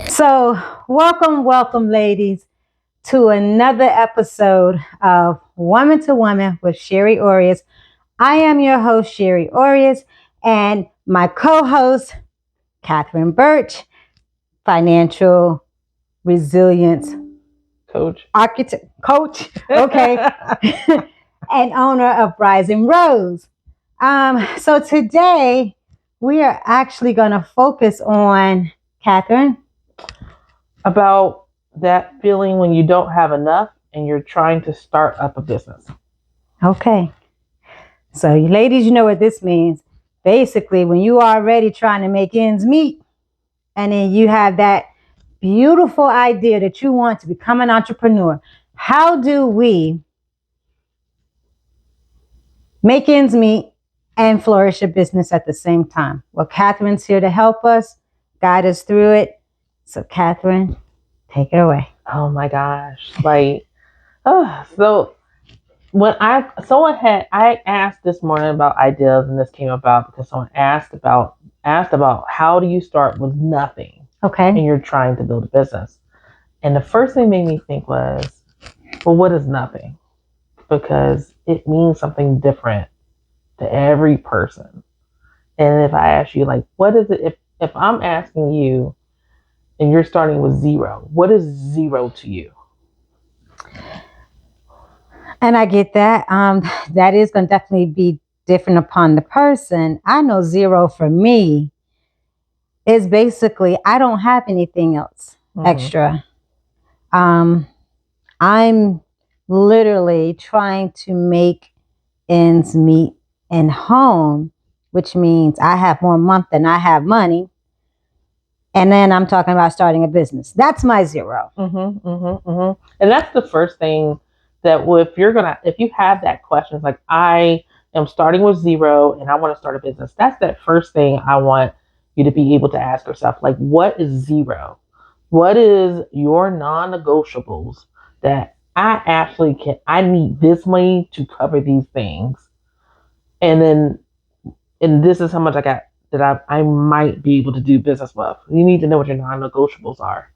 So, welcome, ladies, to another episode of Woman to Woman with Sherry Orias. I am your host, Sherry Orias, and my co-host, Catherine Burch, financial resilience coach, coach, okay, and owner of Rising Rose. So today we are actually going to focus on Catherine. About that feeling when you don't have enough and you're trying to start up a business. Okay. So, you ladies, you know what this means. Basically, when you are already trying to make ends meet, and then you have that beautiful idea that you want to become an entrepreneur, how do we make ends meet and flourish a business at the same time? Well, Catherine's here to help us, guide us through it. So, Catherine, take it away. Oh my gosh. So when I asked this morning about ideas, and this came about because someone asked about how do you start with nothing? Okay. And you're trying to build a business. And the first thing made me think was, well, what is nothing? Because it means something different to every person. And if I ask you, like, what is it? If I'm asking you and you're starting with zero, what is zero to you? And I get that. That is going to definitely be different upon the person. I know zero for me is basically I don't have anything else extra. I'm literally trying to make ends meet in home, which means I have more month than I have money. And then I'm talking about starting a business. That's my zero. And that's the first thing that if you have that question, it's like, I am starting with zero and I want to start a business. That's that first thing I want you to be able to ask yourself, like, what is zero? What is your non-negotiables that I need this money to cover these things. And this is how much I got that I might be able to do business with. You need to know what your non-negotiables are.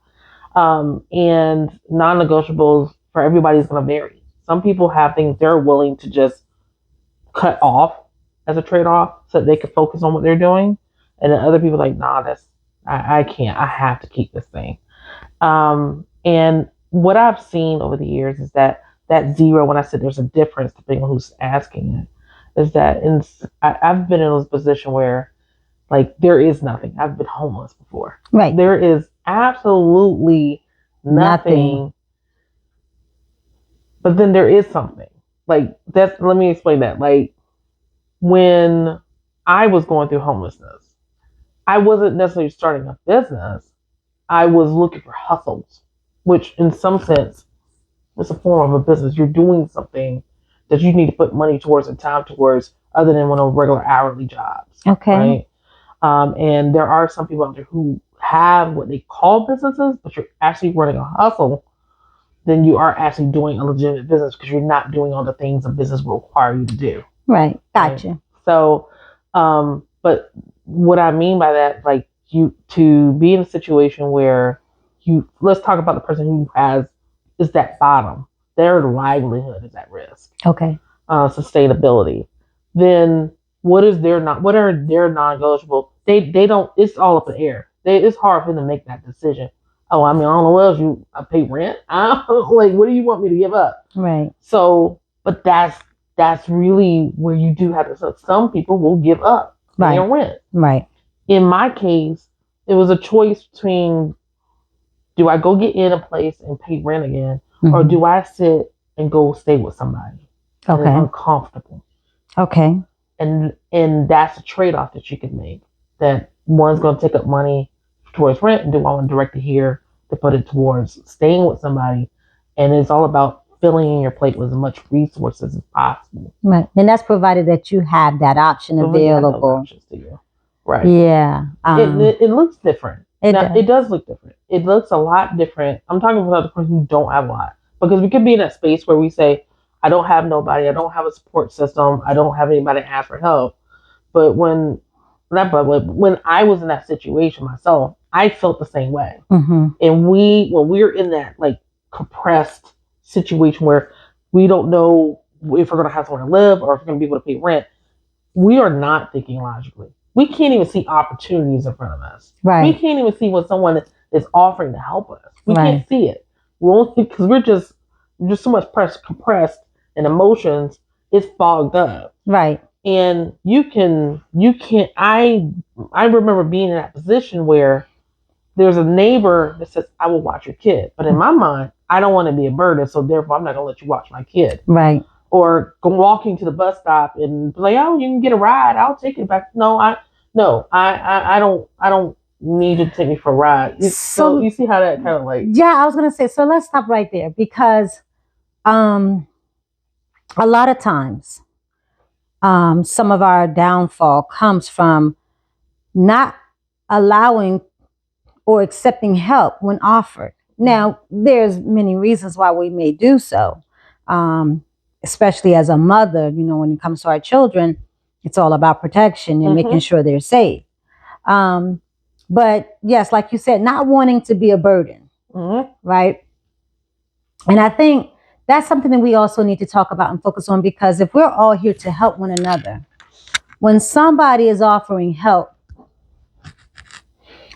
And non-negotiables for everybody is going to vary. Some people have things they're willing to just cut off as a trade-off so that they can focus on what they're doing. And then other people are like, nah, I can't. I have to keep this thing. And what I've seen over the years is that zero, when I said there's a difference depending on who's asking it, is that I've been in this position where, like, there is nothing. I've been homeless before. Right. There is absolutely nothing. But then there is something. Like, let me explain that. Like, when I was going through homelessness, I wasn't necessarily starting a business. I was looking for hustles, which in some sense is a form of a business. You're doing something that you need to put money towards and time towards other than one of regular hourly jobs. Okay. Right? And there are some people out there who have what they call businesses, but you're actually running a hustle. Then you are actually doing a legitimate business because you're not doing all the things a business will require you to do. Right. Gotcha. Right? So, but what I mean by that, like, you to be in a situation where let's talk about the person who is that bottom. Their livelihood is at risk. Okay. Sustainability. Then what are their non-negotiable? They don't. It's all up in the air. It's hard for them to make that decision. Oh, I mean, I don't know what else I pay rent. Like, what do you want me to give up? Right. So, but that's really where you do have to. So some people will give up their rent. Right. In my case, it was a choice between, do I go get in a place and pay rent again, or do I sit and go stay with somebody? Okay. And it's uncomfortable. Okay. And that's a trade-off that you can make. That one's going to take up money towards rent, and do I want to direct it here to put it towards staying with somebody? And it's all about filling in your plate with as much resources as possible. Right. And that's provided that you have that option available. Options to you. Right. Yeah. It looks different. It does look different. It looks a lot different. I'm talking about the person who don't have a lot. Because we could be in that space where we say, I don't have nobody. I don't have a support system. I don't have anybody to ask for help. But when not but when I was in that situation myself, I felt the same way. Mm-hmm. And when we're in that like compressed situation where we don't know if we're going to have somewhere to live or if we're going to be able to pay rent, we are not thinking logically. We can't even see opportunities in front of us. Right. We can't even see when someone is offering to help us. We Right. can't see it. We won't see because we're just so much compressed and emotions. It's fogged up. Right. And you can't. I remember being in that position where there's a neighbor that says, "I will watch your kid," but in my mind, I don't want to be a burden, so therefore, I'm not going to let you watch my kid. Right. Or go walking to the bus stop and be like, "Oh, you can get a ride. I'll take it back." No, I don't need you to take me for a ride. So you see how that kind of like. Yeah, I was gonna say. So let's stop right there because, a lot of times, some of our downfall comes from not allowing or accepting help when offered. Now, there's many reasons why we may do so, especially as a mother. When it comes to our children, it's all about protection and making sure they're safe. But yes, like you said, not wanting to be a burden, right? And I think that's something that we also need to talk about and focus on, because if we're all here to help one another, when somebody is offering help,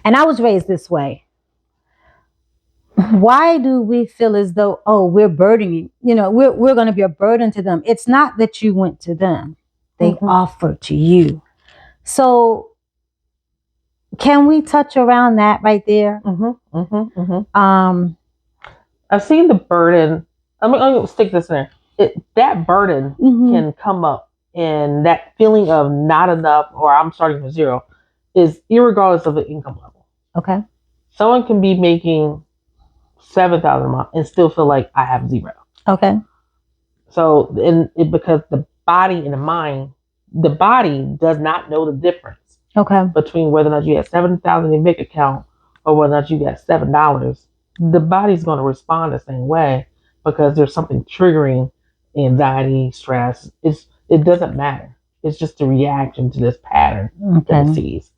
and I was raised this way, why do we feel as though, we're burdening, we're going to be a burden to them? It's not that you went to them. They offered to you. So can we touch around that right there? I've seen the burden. I'm going to stick this in there. That burden can come up, and that feeling of not enough or I'm starting from zero is irregardless of the income level. Okay. Someone can be making $7,000 a month and still feel like I have zero. Okay. So, because the body and the mind, the body does not know the difference. Okay. Between whether or not you have $7,000 in your bank account or whether or not you got $7, the body's going to respond the same way because there's something triggering anxiety, stress. It doesn't matter. It's just a reaction to this pattern that it sees.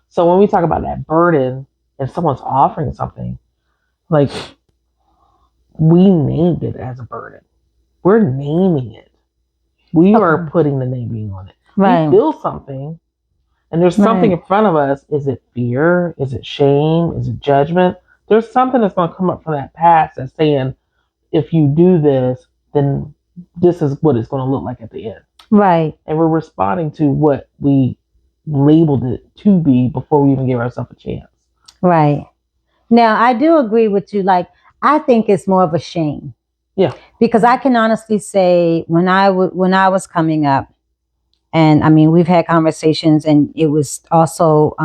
So when we talk about that burden and someone's offering something, like we named it as a burden. We're naming it. We are putting the naming on it. Right. We feel something. And there's something in front of us. Is it fear? Is it shame? Is it judgment? There's something that's going to come up from that past that's saying, if you do this, then this is what it's going to look like at the end. Right. And we're responding to what we labeled it to be before we even give ourselves a chance. Right. Now, I do agree with you. Like, I think it's more of a shame. Yeah. Because I can honestly say when I was coming up, and I mean, we've had conversations and it was also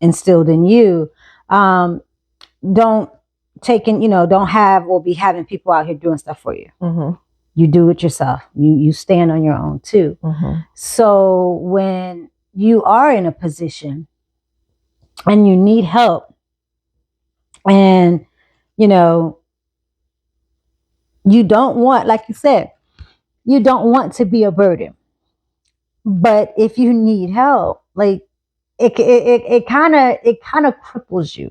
instilled in you. Don't have or be having people out here doing stuff for you. You do it yourself. You stand on your own too. So when you are in a position and you need help and, you don't want, like you said, you don't want to be a burden. But if you need help, like it kind of cripples you.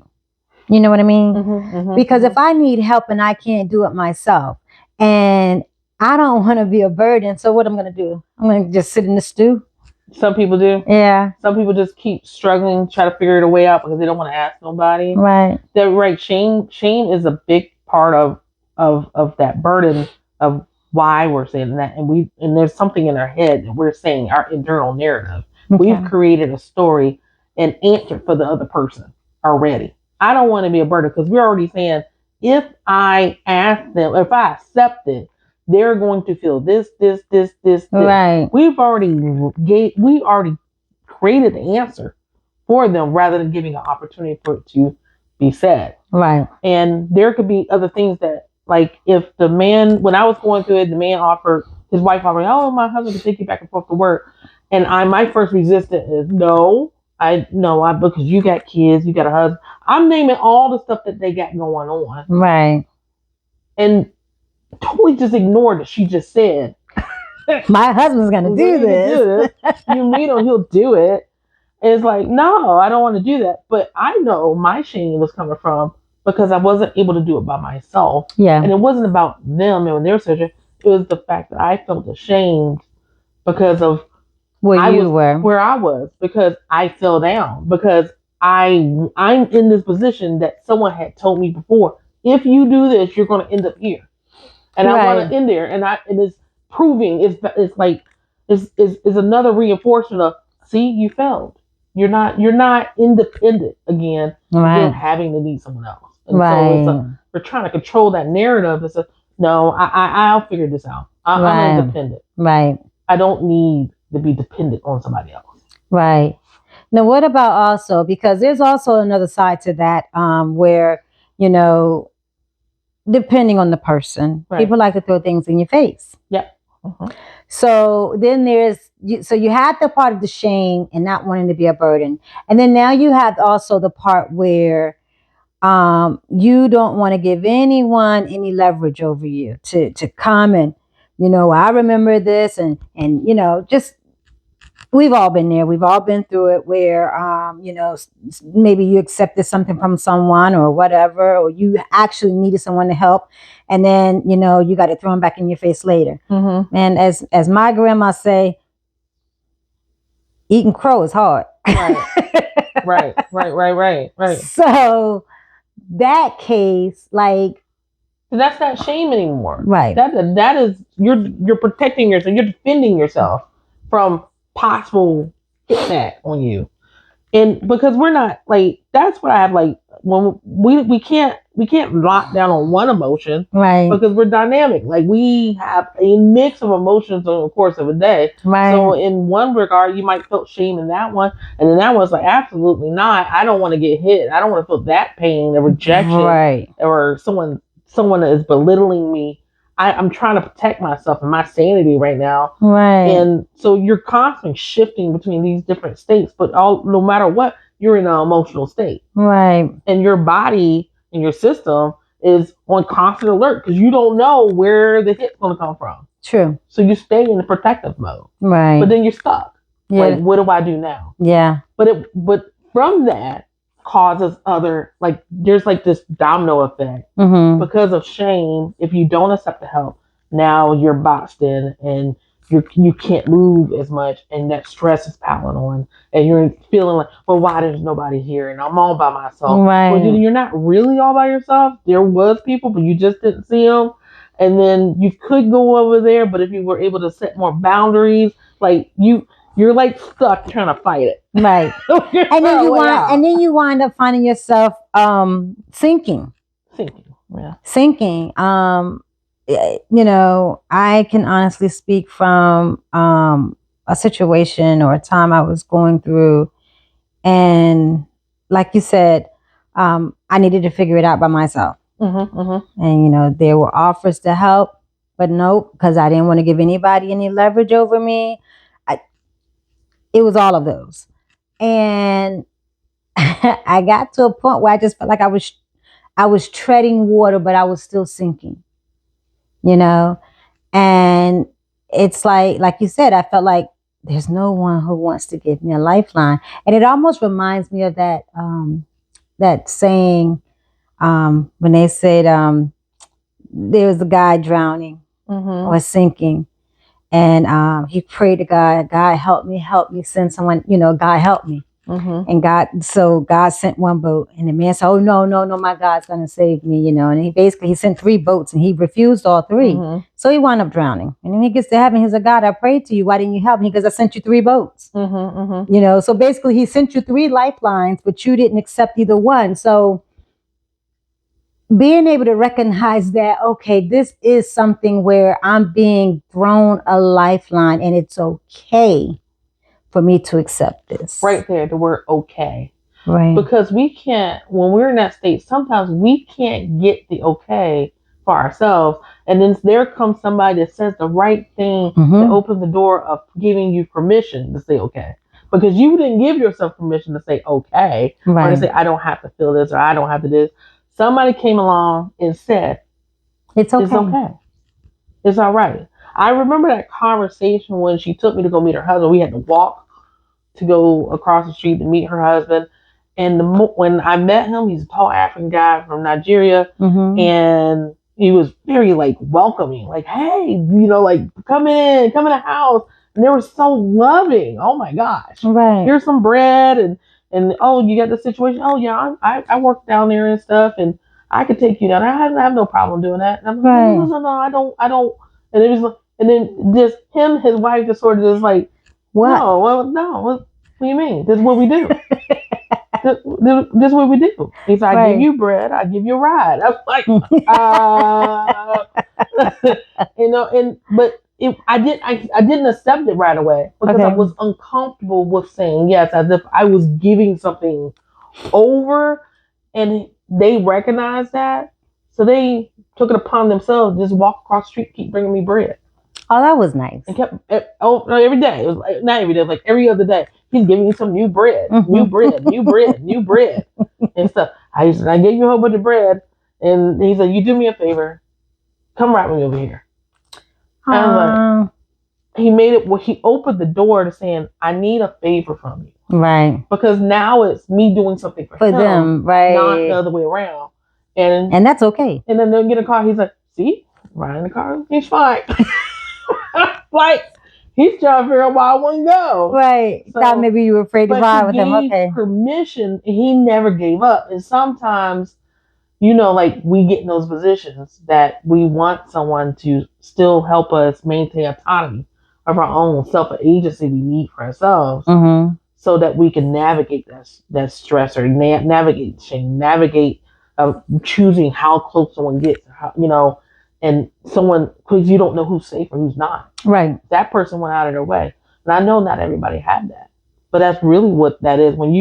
You know what I mean? Because if I need help and I can't do it myself, and I don't want to be a burden, so what I'm going to do? I'm going to just sit in the stew. Some people do. Yeah. Some people just keep struggling, try to figure it a way out because they don't want to ask nobody. Right. They're right. Shame is a big part of that burden of why we're saying that, and there's something in our head that we're saying, our internal narrative. We've created a story and answer for the other person already. I don't want to be a burden because we're already saying if I ask them, if I accept it, they're going to feel this. Right. We already created the answer for them rather than giving an opportunity for it to be said. Right. And there could be other things that, like, if the man, when I was going through it, the man offered, his wife offered, oh, my husband can take you back and forth to work. And my first resistance is because you got kids, you got a husband. I'm naming all the stuff that they got going on. Right. And totally just ignored that she just said, my husband's going to do this. You meet him, he'll do it. It's like, no, I don't want to do that. But I know my shame was coming from because I wasn't able to do it by myself. Yeah. And it wasn't about them and their surgery. It was the fact that I felt ashamed because of Where I you was were. where I was, because I fell down, because I'm in this position that someone had told me before. If you do this, you're going to end up here, and I want Right. to end there. And it is proving it's like is another reinforcement of, see, you failed. You're not independent again. Right. You're having to need someone else. And Right. so we're trying to control that narrative. It's a, no, I'll figure this out. Right. I'm independent. Right. I don't need to be dependent on somebody else. Right. Now, what about also, because there's also another side to that, where, you know, depending on the person, Right. people like to throw things in your face. Yep. Uh-huh. So then so you had the part of the shame and not wanting to be a burden. And then now you have also the part where you don't want to give anyone any leverage over you to come and, I remember this and, just, we've all been there. We've all been through it where, maybe you accepted something from someone or whatever, or you actually needed someone to help. And then, you got it thrown back in your face later. Mm-hmm. And as my grandma say, eating crow is hard. Right. So that case, like, that's not shame anymore. Right. That is, you're protecting yourself. You're defending yourself from possible hitback on you. And because we're not, like, that's what I have, like, when we can't lock down on one emotion, right? Because we're dynamic. Like, we have a mix of emotions over the course of a day. Right. So in one regard, you might feel shame in that one, and then that one's like, absolutely not. I don't want to get hit. I don't want to feel that pain, the rejection, right? Or someone that is belittling me. I'm trying to protect myself and my sanity right now. Right. And so you're constantly shifting between these different states, but no matter what, you're in an emotional state. Right. And your body and your system is on constant alert because you don't know where the hit's going to come from. True. So you stay in the protective mode. Right. But then you're stuck. Yeah. Like, what do I do now? Yeah. But from that causes there's like this domino effect. Mm-hmm. Because of shame. If you don't accept the help, now you're boxed in and you can't move as much, and that stress is piling on, and you're feeling like, well, why there's nobody here and I'm all by myself. Right. Well, you're not really all by yourself. There was people, but you just didn't see them. And then you could go over there, but if you were able to set more boundaries, like you're like stuck trying to fight it. Right. and then you wind up finding yourself sinking. Yeah. Sinking. I can honestly speak from a situation or a time I was going through, and like you said, I needed to figure it out by myself. Mm-hmm, mm-hmm. And there were offers to help, but nope, because I didn't want to give anybody any leverage over me. It was all of those. And I got to a point where I just felt like I was treading water, but I was still sinking, and it's like you said, I felt like there's no one who wants to give me a lifeline. And it almost reminds me of that saying, when they said, there was a guy drowning, mm-hmm. or sinking. And he prayed to God, God help me, send someone, God help me. Mm-hmm. And God sent one boat, and the man said, oh, no, my God's going to save me, and he sent 3 boats, and he refused all 3. Mm-hmm. So he wound up drowning. And then he gets to heaven, he said, God, I prayed to you. Why didn't you help me? Because I sent you 3 boats. Mm-hmm. Mm-hmm. So basically he sent you 3 lifelines, but you didn't accept either one. So being able to recognize that, okay, this is something where I'm being thrown a lifeline, and it's okay for me to accept this. Right there, the word okay. Right. Because we can't, when we're in that state, sometimes we can't get the okay for ourselves. And then there comes somebody that says the right thing, mm-hmm. to open the door of giving you permission to say okay. Because you didn't give yourself permission to say okay. Right. Or to say, I don't have to feel this, or I don't have to this. Somebody came along and said, it's okay. It's okay. It's all right. I remember that conversation when she took me to go meet her husband. We had to walk to go across the street to meet her husband. And when I met him, he's a tall African guy from Nigeria, and he was very like welcoming, like, hey, like come in the house. And they were so loving. Oh my gosh. Right. Here's some bread and oh, you got the situation. Oh yeah, I work down there and stuff, and I could take you down. I have no problem doing that. And I'm like, Right. no, I don't. And it was like, and then just him, his wife just sort of just like, What? No, what do you mean? This is what we do. this is what we do. He said, I give you bread, I give you a ride. I was like, but I didn't accept it right away because I was uncomfortable with saying yes, as if I was giving something over, and they recognized that, so they took it upon themselves to just walk across the street, keep bringing me bread. Oh, that was nice. And kept every day. It was like, not every day, like every other day. He's giving me some new bread, new bread, new bread, and stuff. I gave you a whole bunch of bread, and he said, "You do me a favor, come right with me over here." And I was like, he made it. Well, he opened the door to saying, "I need a favor from you." Right. Because now it's me doing something for him, them, right? Not the other way around. And that's okay. And then they'll get a car. He's like, "See, ride in the car. He's fine." Like, he's trying to figure out why I wouldn't go. Right. So, thought maybe you were afraid to ride with him. Okay. Permission, and he never gave up. And sometimes, like we get in those positions that we want someone to still help us maintain autonomy of our own self-agency we need for ourselves, so that we can navigate that stress, or navigate shame, navigate choosing how close someone gets, and someone, because you don't know who's safe or who's not. Right. That person went out of their way. And I know not everybody had that. But that's really what that is. When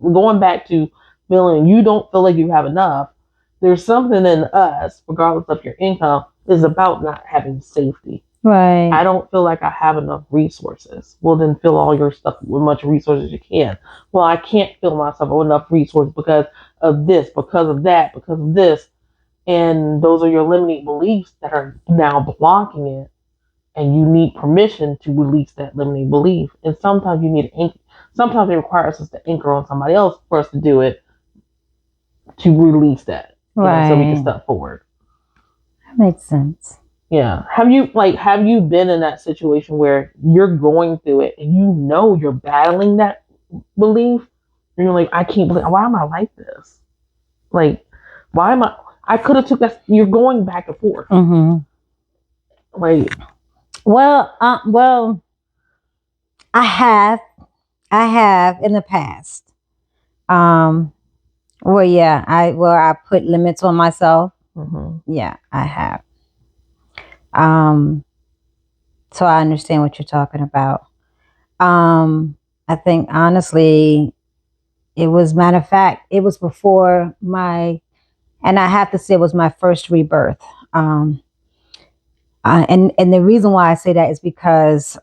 going back to feeling you don't feel like you have enough, there's something in us, regardless of your income, is about not having safety. Right. I don't feel like I have enough resources. Well, then fill all your stuff with as much resources as you can. Well, I can't fill myself with enough resources because of this, because of that, because of this. And those are your limiting beliefs that are now blocking it. And you need permission to release that limiting belief. And sometimes you need sometimes it requires us to anchor on somebody else for us to do it, to release that. Right. So we can step forward. That makes sense. Yeah. Have you been in that situation where you're going through it and you're battling that belief? And you're like, I can't believe, why am I like this? Like, why am I could have took that. You're going back and forth. Like, well, I have in the past. I put limits on myself. Yeah, I have. So I understand what you're talking about. I think honestly, it was, matter of fact, it was before and I have to say it was my first rebirth. And the reason why I say that is because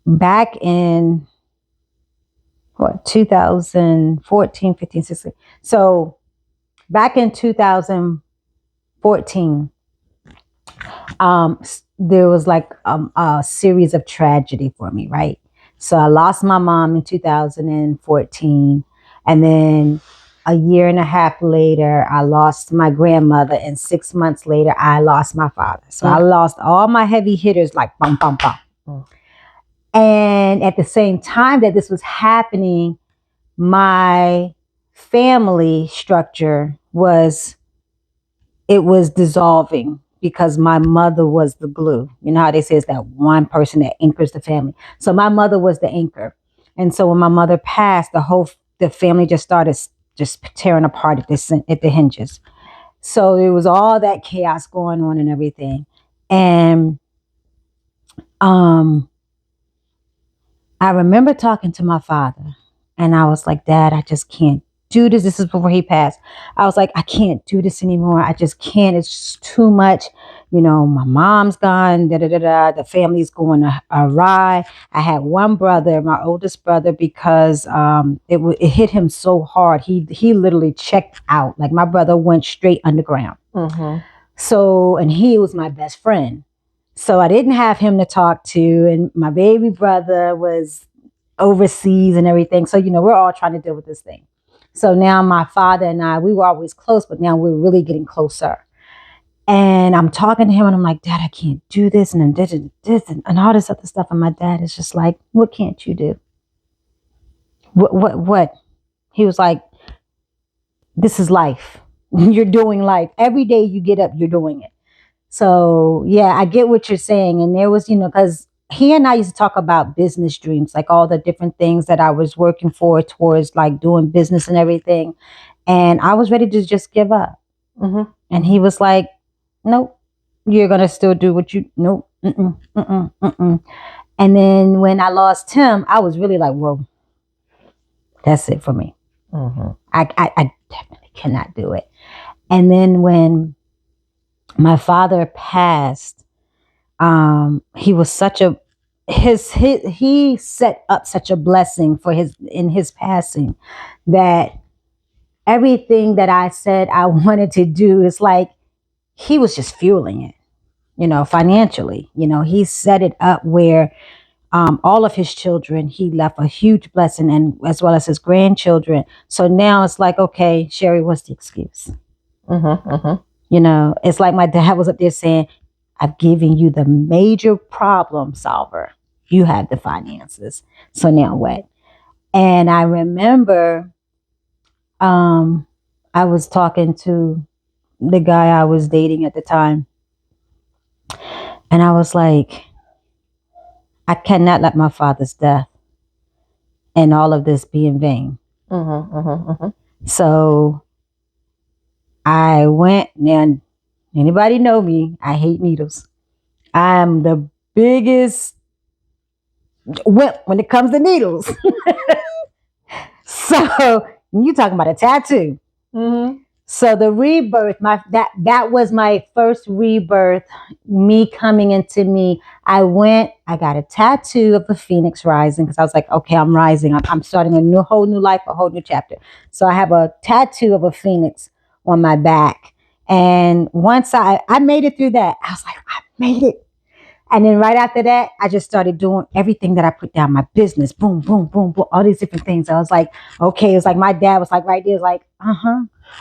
back in 2014, 15, 16. So back in 2014, there was like a series of tragedy for me, right? So I lost my mom in 2014, and then a year and a half later, I lost my grandmother, and 6 months later, I lost my father. So I lost all my heavy hitters, like bum, bum, bum. And at the same time that this was happening, my family structure was dissolving because my mother was the glue. You know how they say it's that one person that anchors the family. So my mother was the anchor. And so when my mother passed, the family just started tearing apart at the hinges. So there was all that chaos going on and everything. And I remember talking to my father, and I was like, Dad, I just can't do this. This is before he passed. I was like, I can't do this anymore. I just can't. It's just too much. My mom's gone. The family's going awry. I had one brother, my oldest brother, because it hit him so hard. He literally checked out. Like, my brother went straight underground. So, and he was my best friend. So I didn't have him to talk to, and my baby brother was overseas and everything. So, we're all trying to deal with this thing. So now my father and I, we were always close, but now we're really getting closer. And I'm talking to him and I'm like, Dad, I can't do this and this and all this other stuff. And my dad is just like, what can't you do? What? He was like, this is life. You're doing life. Every day you get up, you're doing it. So yeah, I get what you're saying. And there was, because he and I used to talk about business dreams, like all the different things that I was working for towards like doing business and everything. And I was ready to just give up. Mm-hmm. And he was like, nope, you're going to still do what you, nope. And then when I lost him, I was really like, whoa, that's it for me. Mm-hmm. I definitely cannot do it. And then when my father passed, he was such a, he set up such a blessing for in his passing, that everything that I said I wanted to do is like, he was just fueling it, financially. He set it up where all of his children, he left a huge blessing, and as well as his grandchildren. So now it's like, okay, Sherry, what's the excuse? Mm-hmm. Mm-hmm. It's like my dad was up there saying, I've given you the major problem solver. You have the finances. So now what? And I remember I was talking to the guy I was dating at the time. And I was like, I cannot let my father's death and all of this be in vain. Mm-hmm. Mm-hmm. Mm-hmm. So I went, and anybody know me, I hate needles. I'm the biggest wimp when it comes to needles. So you talking about a tattoo. Mm-hmm. So the rebirth, that was my first rebirth, me coming into me. I got a tattoo of the phoenix rising, because I was like, okay, I'm rising. I'm starting a whole new life, a whole new chapter. So I have a tattoo of a phoenix on my back. And once I made it through that, I was like, I made it. And then right after that, I just started doing everything that I put down, my business, boom, boom, boom, boom, all these different things. I was like, okay, it was like my dad was like right there, was like,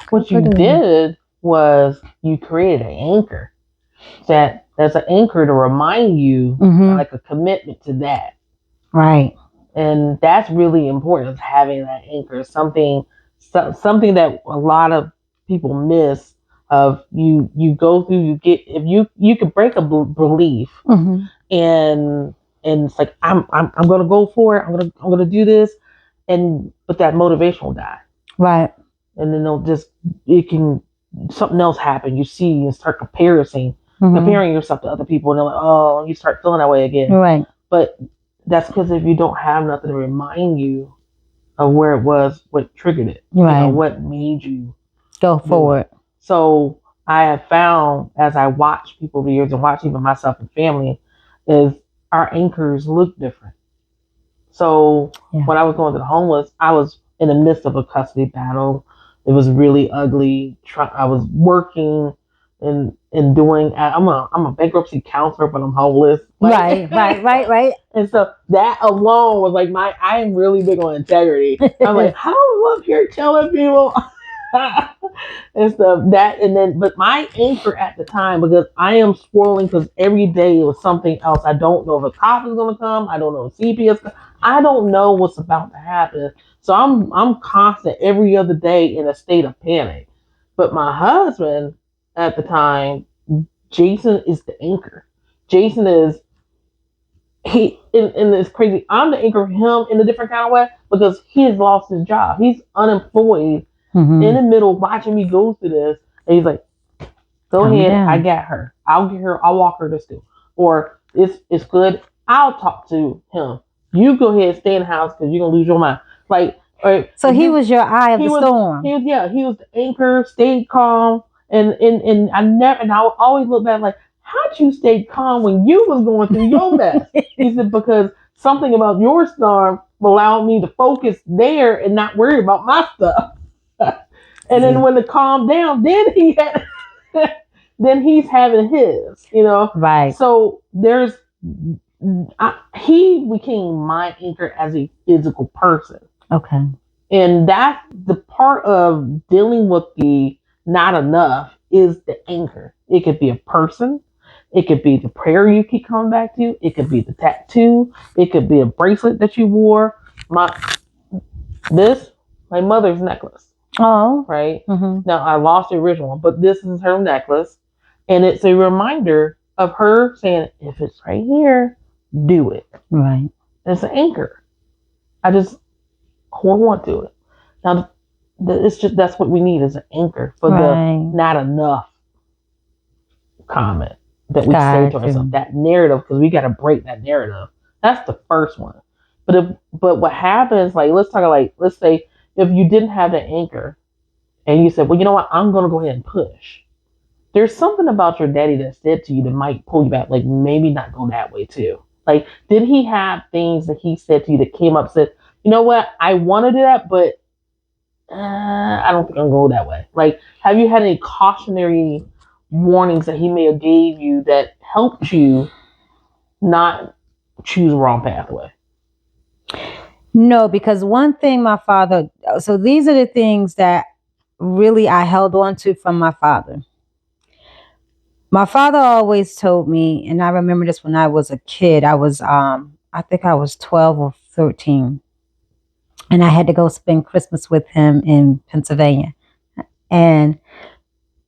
What you did was you created an anchor. That's an anchor to remind you, like a commitment to that. Right. And that's really important, having that anchor. Something that a lot of people miss. Of you go through, if you could break a belief, and it's like I'm gonna go for it. I'm gonna do this, but that motivation will die. Right. And then something else happen. You see and start comparing yourself to other people, and they're like, oh, you start feeling that way again. Right. But that's because if you don't have nothing to remind you of where it was, what triggered it, right, what made you go forward. So I have found, as I watch people over the years and watch even myself and family, is our anchors look different. So when I was going to the homeless, I was in the midst of a custody battle. It was really ugly. I was working and doing. I'm a bankruptcy counselor, but I'm homeless. Right. And so that alone was like I am really big on integrity. I'm like, I don't love here telling people. And stuff but my anchor at the time, because I am swirling, because every day it was something else. I don't know if a cop is going to come. I don't know if CPS. I don't know what's about to happen. So I'm constant every other day in a state of panic. But my husband at the time, Jason, is the anchor. Jason is and it's crazy. I'm the anchor for him in a different kind of way, because he has lost his job. He's unemployed. In the middle, watching me go through this, and he's like, "Go ahead, down. I got her. I'll get her. I'll walk her to school, or it's good. I'll talk to him. You go ahead, stay in the house, because you're gonna lose your mind." Like, so he was your eye of the storm. He was the anchor, stayed calm, and I always look back like, how'd you stay calm when you was going through your mess? He said, because something about your storm allowed me to focus there and not worry about my stuff. And then when it calmed down, then he had then he's having his, Right. So he became my anchor as a physical person. Okay. And that's the part of dealing with the not enough is the anchor. It could be a person. It could be the prayer you keep coming back to. It could be the tattoo. It could be a bracelet that you wore. My mother's necklace. Oh. Right? Mm-hmm. Now, I lost the original one, but this is her necklace. And it's a reminder of her saying, if it's right here, do it. Right. It's an anchor. I just hold on to it. Now, it's just that's what we need is an anchor for the not enough comment that we say to ourselves. That narrative, because we got to break that narrative. That's the first one. But what happens, let's say if you didn't have the anchor and you said, well, you know what, I'm going to go ahead and push. There's something about your daddy that said to you that might pull you back, maybe not go that way too. Did he have things that he said to you that came up, said, you know what, I want to do that, but I don't think I'm going to go that way. Have you had any cautionary warnings that he may have gave you that helped you not choose the wrong pathway? No, because one thing my father, so these are the things that really I held on to from my father. My father always told me, and I remember this when I was a kid, I think I was 12 or 13. And I had to go spend Christmas with him in Pennsylvania. And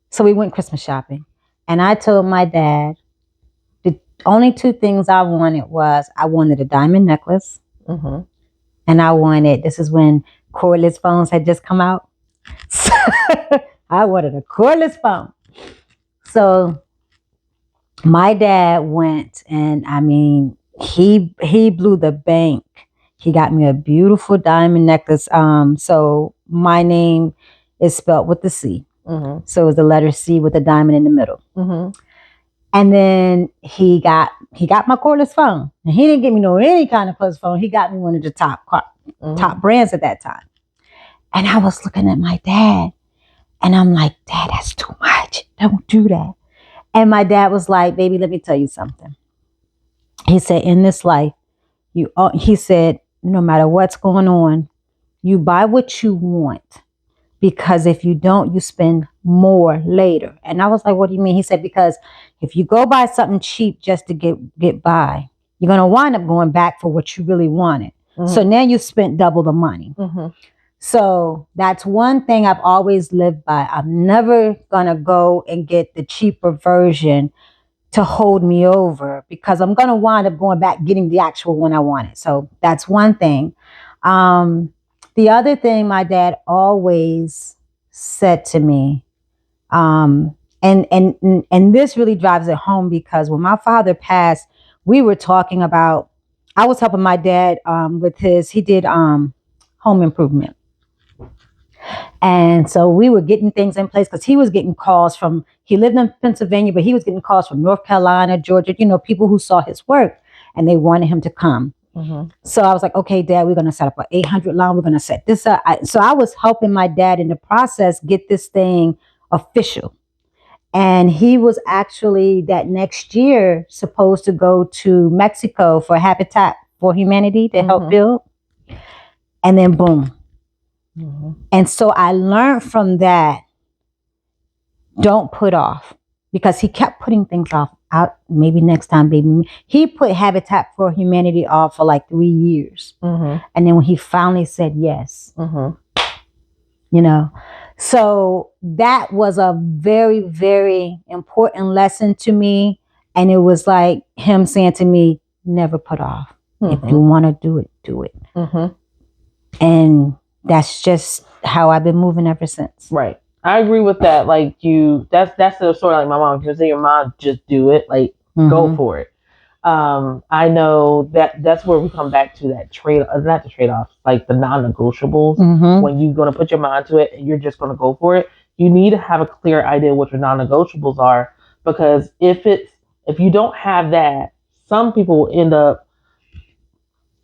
so we went Christmas shopping. And I told my dad, the only two things I wanted a diamond necklace. Mm-hmm. And this is when cordless phones had just come out. So I wanted a cordless phone. So my dad went and he blew the bank. He got me a beautiful diamond necklace. So my name is spelled with the C. Mm-hmm. So it was the letter C with a diamond in the middle. Mm-hmm. And then he got my cordless phone. And he didn't give me any kind of cordless phone. He got me one of the top brands at that time. And I was looking at my dad and I'm like, Dad, that's too much. Don't do that. And my dad was like, baby, let me tell you something. He said, in this life, he said, no matter what's going on, you buy what you want. Because if you don't, you spend more later. And I was like, what do you mean? He said, because if you go buy something cheap just to get by, you're going to wind up going back for what you really wanted. Mm-hmm. So now you spent double the money. Mm-hmm. So that's one thing I've always lived by. I'm never going to go and get the cheaper version to hold me over because I'm going to wind up going back getting the actual one I wanted. So that's one thing. The other thing my dad always said to me, and this really drives it home because when my father passed, we were talking about, I was helping my dad he did home improvement. And so we were getting things in place because he was getting calls he lived in Pennsylvania, but he was getting calls from North Carolina, Georgia, people who saw his work and they wanted him to come. Mm-hmm. So I was like, okay, Dad, we're going to set up an 800 line. We're going to set this up. So I was helping my dad in the process get this thing official. And he was actually that next year supposed to go to Mexico for Habitat for Humanity to help build. And then boom. Mm-hmm. And so I learned from that, don't put off, because he kept putting things off. Maybe next time, baby. He put Habitat for Humanity off for 3 years. Mm-hmm. And then when he finally said yes, so that was a very, very important lesson to me. And it was like him saying to me, never put off. Mm-hmm. If you want to do it, do it. Mm-hmm. And that's just how I've been moving ever since. Right. I agree with that. That's the sort of like my mom. If you say your mom, just do it. Go for it. I know that's where we come back to that not the trade-offs, the non-negotiables. Mm-hmm. When you're going to put your mind to it and you're just going to go for it, you need to have a clear idea what your non-negotiables are. Because if you don't have that, some people will end up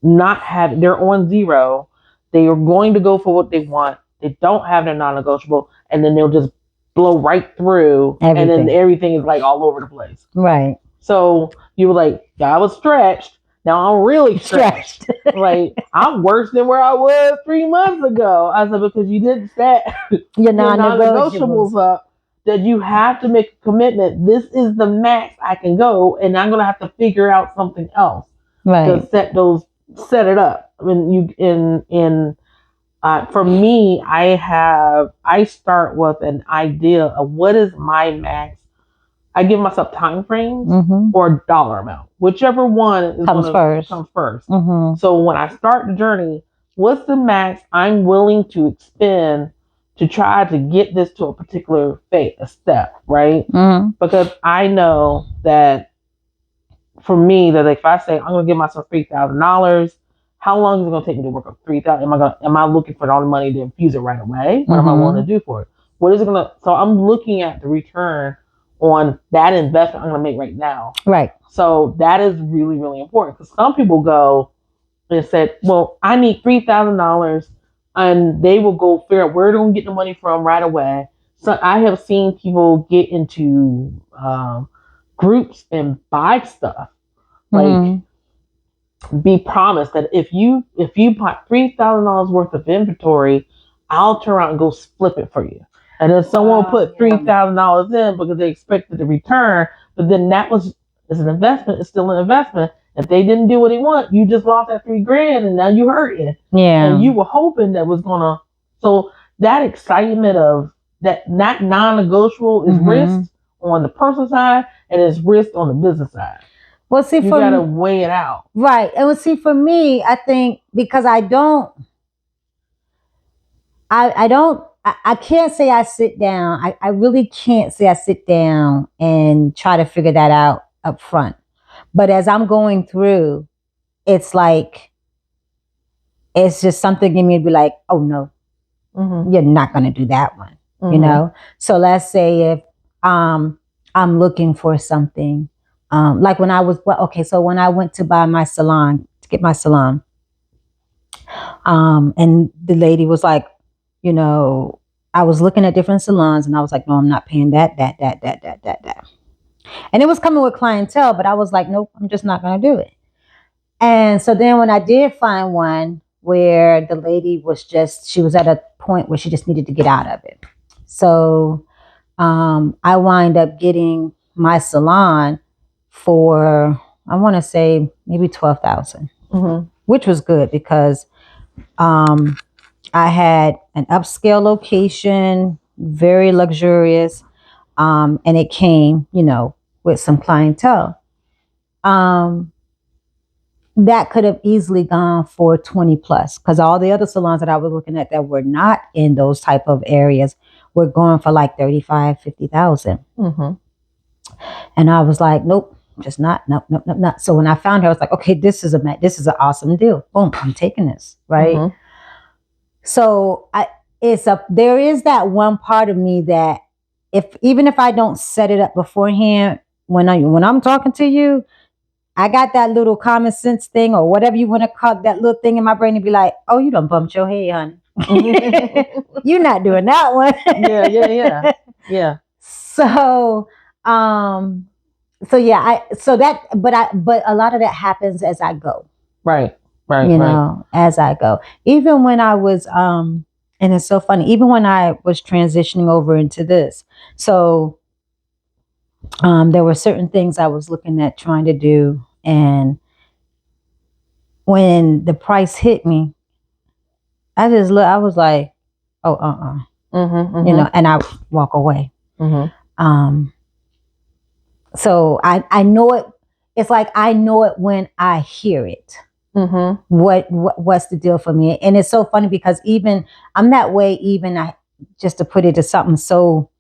they're on zero. They are going to go for what they want. They don't have their non-negotiable, and then they'll just blow right through, Everything. and then everything is like all over the place. Right. So you were like, yeah, I was stretched. Now I'm really stretched. Like, I'm worse than where I was 3 months ago. I said, because you didn't set Your non-negotiables up, that you have to make a commitment. This is the max I can go, and I'm gonna have to figure out something else to set it up. I mean, for me, I start with an idea of what is my max. I give myself time frames or dollar amount, whichever one comes first. Mm-hmm. So when I start the journey, what's the max I'm willing to expend to try to get this to a particular step, right? Mm-hmm. Because I know that for me, that if I say I'm going to give myself $3,000, how long is it going to take me to work up $3,000? Am I looking for all the money to infuse it right away? What am I willing to do for it? What is it going to? So I'm looking at the return on that investment I'm going to make right now. Right. So that is really, really important, because some people go and said, well, I need $3,000, and they will go figure out where they're going to get the money from right away. So I have seen people get into groups and buy stuff, like be promised that if you buy $3,000 worth of inventory, I'll turn around and go flip it for you. And then someone put $3,000 in because they expected a return, but then it's an investment. It's still an investment. If they didn't do what they want, you just lost that $3,000, and now you hurting. Yeah. And you were hoping that was gonna. So that excitement of that non-negotiable is risk on the personal side, and it's risk on the business side. Well, see, you gotta weigh it out. Right. And see, for me, I think because I can't say I sit down. I really can't say I sit down and try to figure that out up front. But as I'm going through, it's like, it's just something in me to be like, oh no, you're not going to do that one. You know? So let's say if I'm looking for something, like when I went to buy my salon, to get my salon, and the lady was like, you know, I was looking at different salons, and I was like, no, I'm not paying that. And it was coming with clientele, but I was like, nope, I'm just not going to do it. And so then when I did find one where the lady she was at a point where she just needed to get out of it. So I wind up getting my salon for, I want to say maybe $12,000, which was good because I had an upscale location, very luxurious, and it came, you know, with some clientele. That could have easily gone for 20 plus, because all the other salons that I was looking at that were not in those type of areas were going for like 35, 50,000. And I was like, nope, just not. So when I found her, I was like, okay, this is an awesome deal. Boom, I'm taking this, right? So there is that one part of me that even if I don't set it up beforehand, when I'm talking to you, I got that little common sense thing or whatever you want to call that little thing in my brain to be like, oh, you done bumped your head, honey. You're not doing that one. Yeah. So but a lot of that happens as I go. Right. You know, as I go. Even when I was, and it's so funny, even when I was transitioning over into this. So there were certain things I was looking at trying to do. And when the price hit me, I was like, oh, you know, and I walk away. So I know it. It's like, I know it when I hear it. What's the deal for me? And it's so funny because even I'm that way, just to put it to something so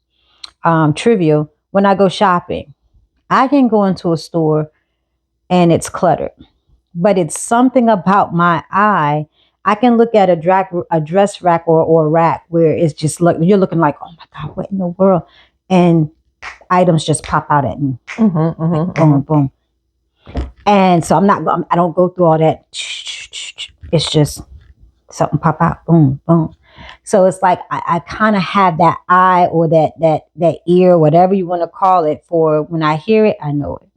trivial, when I go shopping, I can go into a store and it's cluttered, but it's something about my eye. I can look at a dress rack or a rack where it's just you're looking like, oh my God, what in the world? And items just pop out at me. Like, boom, boom. And so I don't go through all that. It's just something pop out, boom, boom. So it's like I kind of have that eye or that ear, whatever you want to call it, for when I hear it, I know it.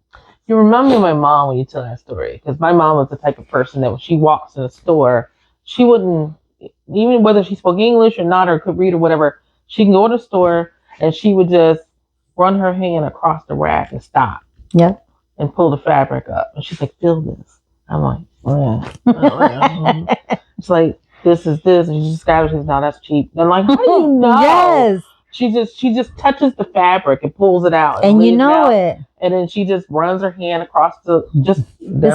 You remind me of my mom when you tell that story, because my mom was the type of person that when she walks in a store, she wouldn't, even whether she spoke English or not or could read or whatever, she can go to the store and she would just run her hand across the rack and stop. Yeah. And pull the fabric up. And she's like, feel this. I'm like, oh. It's like, this is this. And she describes it. No, that's cheap. And I'm like, how do you know? Yes. She just touches the fabric and pulls it out. And you know it. And then she just runs her hand across the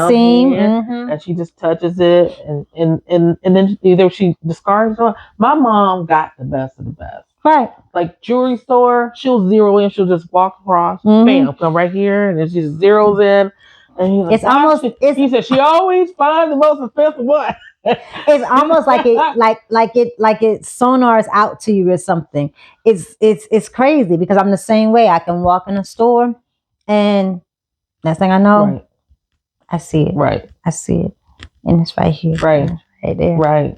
seam. And she just touches it. And then either she discards it. My mom got the best of the best. Right. Like jewelry store, she'll zero in, she'll just walk across, bam, come right here, and then she just zeroes in. And he's like, it's almost, he said, she always finds the most expensive one. It's almost like it sonars out to you or something. It's crazy because I'm the same way. I can walk in a store and next thing I know, right. I see it. Right. I see it. And it's right here. Right. Right there. Right.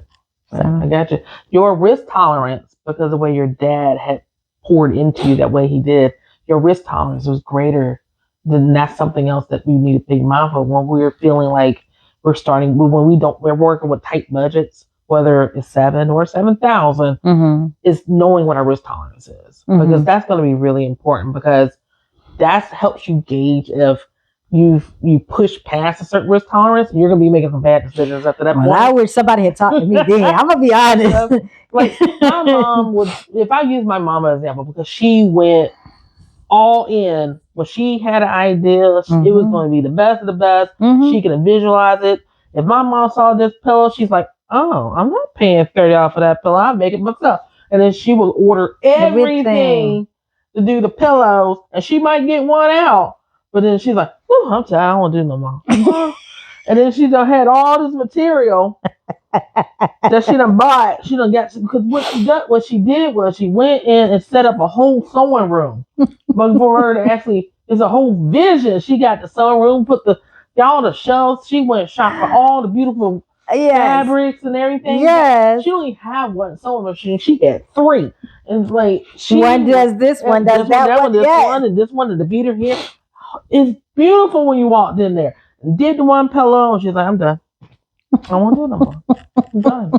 So. I got you. Your risk tolerance, because of the way your dad had poured into you that way he did, your risk tolerance was greater. Then that's something else that we need to be mindful of when we're feeling like we're working with tight budgets, whether it's 7 or 7,000, is knowing what our risk tolerance is, because that's going to be really important, because that helps you gauge if you push past a certain risk tolerance, you're going to be making some bad decisions after that point. I wish somebody had talked to me then. I'm going to be honest. Like my mom would, if I use my mom as an example, because she went all in when she had an idea, it was going to be the best of the best. She can visualize it. If my mom saw this pillow, she's like, oh, I'm not paying $30 for that pillow. I'll make it myself. And then she will order everything to do the pillows, and she might get one out. But then she's like, oh, I'm tired. I don't want to do no more. And then she done had all this material that she done bought. She done got, because what she did was she went in and set up a whole sewing room. But for her to actually, it's a whole vision. She got the sewing room, put all the shelves. She went shop for all the beautiful fabrics and everything. Yes. She only have one sewing machine. She had 3. And like one does this, one does that one, this one, and this one, and the beater here. It's beautiful when you walked in there. Did the one pillow, and she's like, I'm done. I don't want to do it no more. I'm done.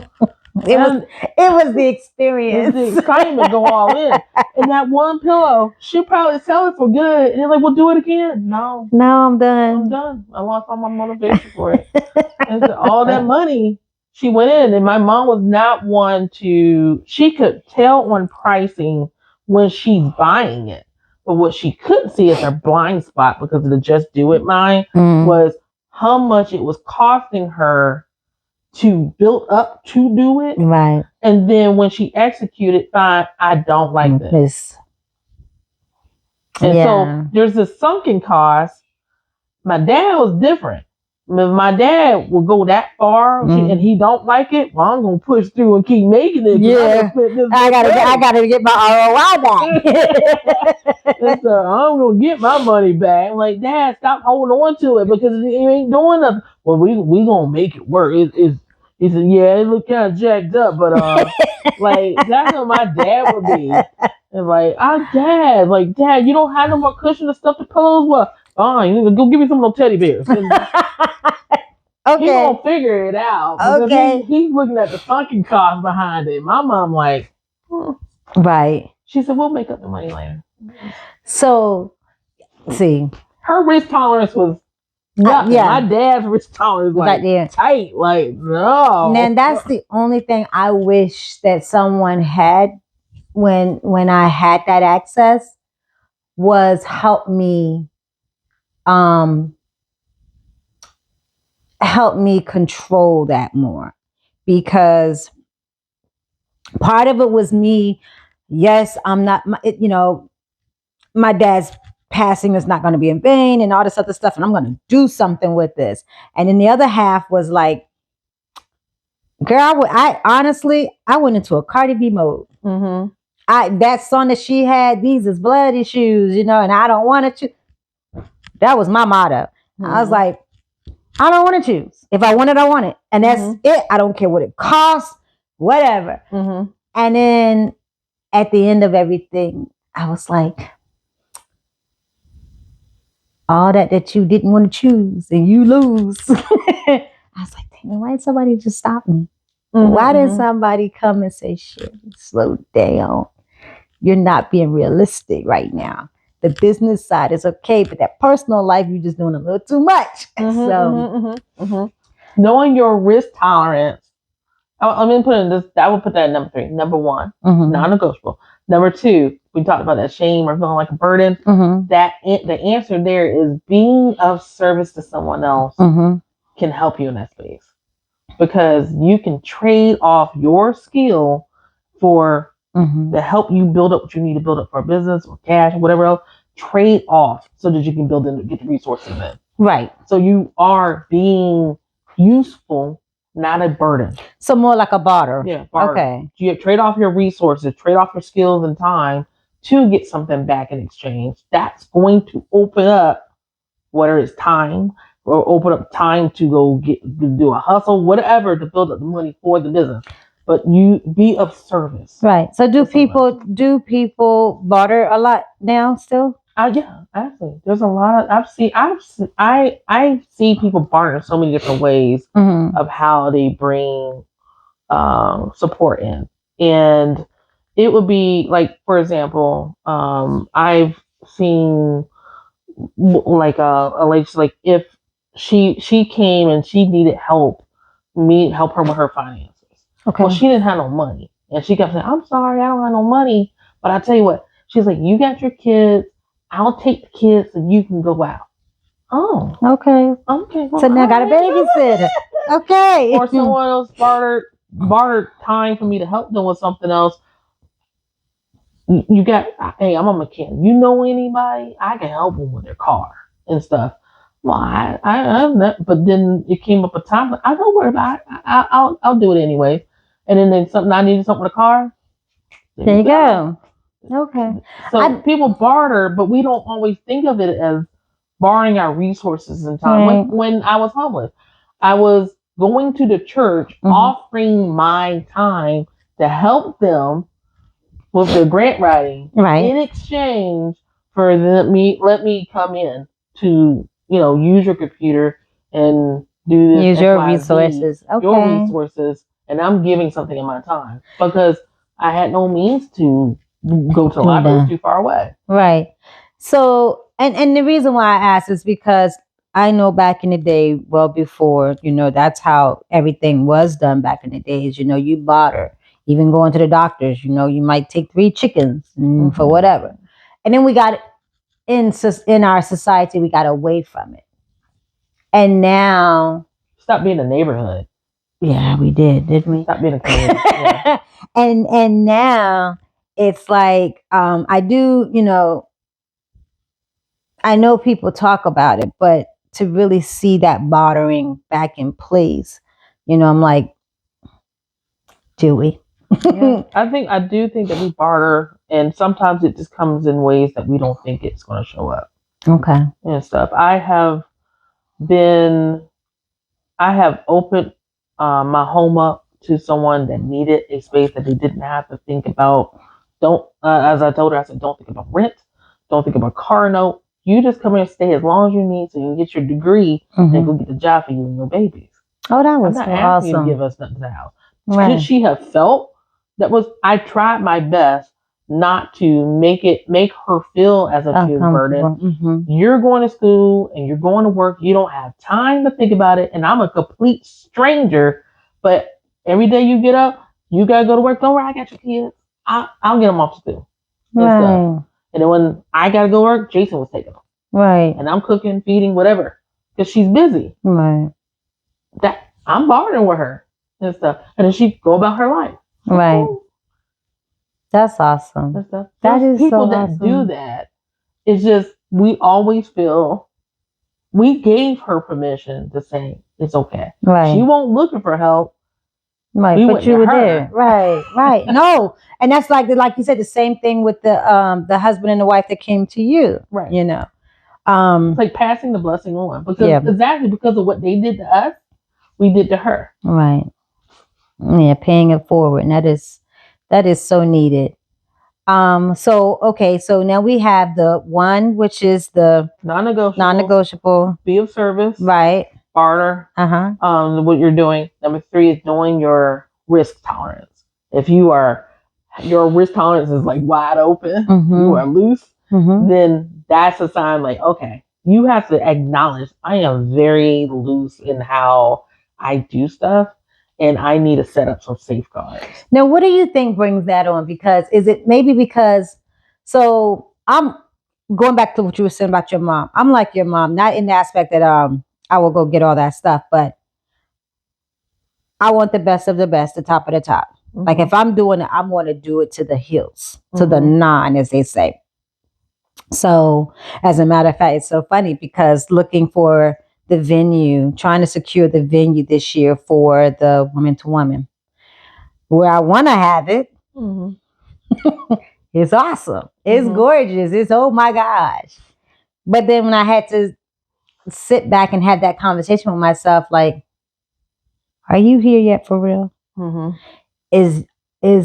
It was the experience. The excitement go all in. And that one pillow, she'll probably sell it for good. And they're like, we'll do it again. No, I'm done. I'm done. I lost all my motivation for it. And so all that money, she went in. And my mom was not one she could tell on pricing when she's buying it. But what she couldn't see as her blind spot, because of the Just Do It mind, was how much it was costing her to build up to do it. Right. And then when she executed, fine, I don't like this. And so there's this sunken cost. My dad was different. If my dad will go that far and he don't like it, well, I'm gonna push through and keep making it. Yeah, I gotta get my ROI back. And so I'm gonna get my money back. I'm like, Dad, stop holding on to it because it ain't doing nothing. Well, we gonna make it work. He said, yeah, it look kind of jacked up, but like that's what my dad would be. And like, Dad, you don't have no more cushion and stuff to pillows? Well, fine, go give me some of those teddy bears. Okay. He gonna figure it out. Okay. He's looking at the sunken cost behind it. My mom like, right. She said, we'll make up the money later. So, see. Her risk tolerance was nothing. My dad's risk tolerance was like tight. Like, no. And that's the only thing I wish that someone had when I had that access, was help me control that more, because part of it was me. Yes, I'm not, my dad's passing is not going to be in vain and all this other stuff, and I'm going to do something with this. And then the other half was like, girl, I honestly went into a Cardi B mode. That song that she had, these is bloody shoes, and I don't want to choose. That was my motto. I was like, I don't want to choose. If I want it, I want it. And that's it. I don't care what it costs, whatever. And then at the end of everything, I was like, all that you didn't want to choose and you lose. I was like, dang, why did somebody just stop me? Why didn't somebody come and say, shit, slow down? You're not being realistic right now. The business side is okay, but that personal life, you're just doing a little too much. Knowing your risk tolerance. I'm going to put in this. I would put that at number 3. Number 1, non-negotiable. Number 2, we talked about that shame or feeling like a burden. That the answer there is being of service to someone else can help you in that space, because you can trade off your skill for to help you build up what you need to build up for a business or cash or whatever else. Trade off so that you can build and get the resources in. Right. So you are being useful, not a burden. So more like a barter. Yeah. Barter. Okay. You trade off your resources, trade off your skills and time to get something back in exchange. That's going to open up, whether it's time or open up time to go do a hustle, whatever, to build up the money for the business. But you be of service. Right. So do people barter a lot now still? Yeah, actually, there's a lot of I see people barter in so many different ways of how they bring support in, and it would be like, for example, I've seen like a lady, like if she came and she needed help her with her finances. Okay. Well, she didn't have no money, and she kept saying, "I'm sorry, I don't have no money." But I tell you what, she's like, "You got your kids. I'll take the kids so you can go out." Oh, okay. Well, so now I got a babysitter. Okay. Or someone else bartered time for me to help them with something else. You got, hey, I'm a mechanic. You know anybody? I can help them with their car and stuff. Well, I'm not, but then it came up a time, like, I don't worry about it. I'll do it anyway. And then I needed something with a car. There you go. Okay. So people barter, but we don't always think of it as borrowing our resources and time. Right. When I was homeless, I was going to the church, offering my time to help them with the grant writing, in exchange for let me come in to, use your computer and do this. Use your resources. Okay. Your resources, and I'm giving something in my time because I had no means to go to the library. It was too far away. Right. So, and the reason why I asked is because I know back in the day, well before, that's how everything was done back in the days. You barter. Even going to the doctors, you might take 3 chickens for whatever. And then we got in our society, we got away from it. And now, stop being a neighborhood. Yeah, we didn't we? Stop being a community. Yeah. And now it's like, I do, I know people talk about it, but to really see that bartering back in place, I'm like, do we? Yeah, I do think that we barter, and sometimes it just comes in ways that we don't think it's going to show up. Okay. And stuff. I have opened my home up to someone that needed a space that they didn't have to think about. As I told her, I said, don't think about rent. Don't think about car note. You just come here and stay as long as you need so you can get your degree and go get the job for you and your babies. Oh, that was I'm not so asking you to give us nothing to the house. Right. Should she have felt I tried my best not to make her feel as if she was burdened. You're going to school and you're going to work. You don't have time to think about it. And I'm a complete stranger. But every day you get up, you got to go to work. Don't worry, I got your kids. I'll get them off school. Right. And then when I got to go to work, Jason was taking them. Right. And I'm cooking, feeding, whatever. Because she's busy. Right. That I'm bartering with her and stuff. And then she go about her life. Right. That's awesome. That is people so that awesome. Do that. It's just, we always feel we gave her permission to say it's okay. Right. She won't looking for help. Right. But you were there. Right. Right. No. And that's like you said, the same thing with the husband and the wife that came to you. Right. It's like passing the blessing on exactly because of what they did to us, we did to her. Right. Yeah, paying it forward. And that is That is so needed. So now we have the one, which is the non-negotiable. Be of service. Right. Barter. What you're doing. Number 3 is knowing your risk tolerance. If your risk tolerance is like wide open, you are loose, then that's a sign like, okay, you have to acknowledge I am very loose in how I do stuff, and I need to set up some safeguards. Now, what do you think brings that on? Because is it maybe because, so I'm going back to what you were saying about your mom. I'm like your mom, not in the aspect that I will go get all that stuff, but I want the best of the best, the top of the top. Like if I'm doing it, I'm going to do it to the hills, to the nine, as they say. So as a matter of fact, it's so funny because looking for the venue, trying to secure the venue this year for the Woman to Woman, where I want to have it. It's awesome. It's gorgeous. It's, oh my gosh. But then when I had to sit back and have that conversation with myself, like, are you here yet for real? Is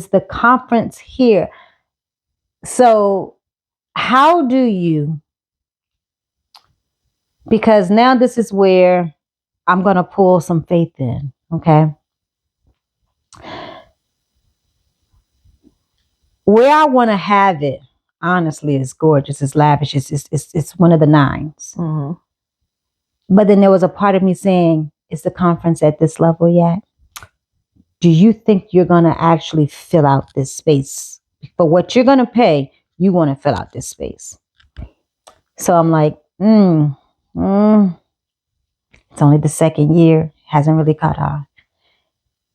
the conference here? So how do you, because now this is where I'm going to pull some faith in, okay? Where I want to have it, honestly, is gorgeous. It's lavish. It's one of the nines. But then there was a part of me saying, is the conference at this level yet? Do you think you're going to actually fill out this space? For what you're going to pay, you want to fill out this space. So I'm like, it's only the second year. Hasn't really caught on.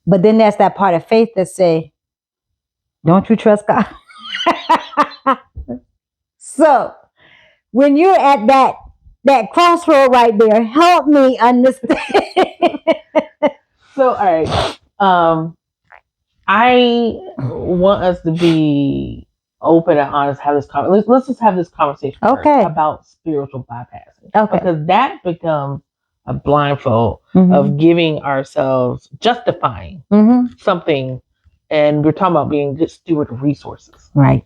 But then there's that part of faith that say, don't you trust God? So when you're at that crossroad right there, help me understand. So, all right. I want us to be open and honest. Let's just have this conversation about spiritual bypassing. Okay. Because that becomes a blindfold of giving ourselves, justifying something. And we're talking about being good steward of resources. Right.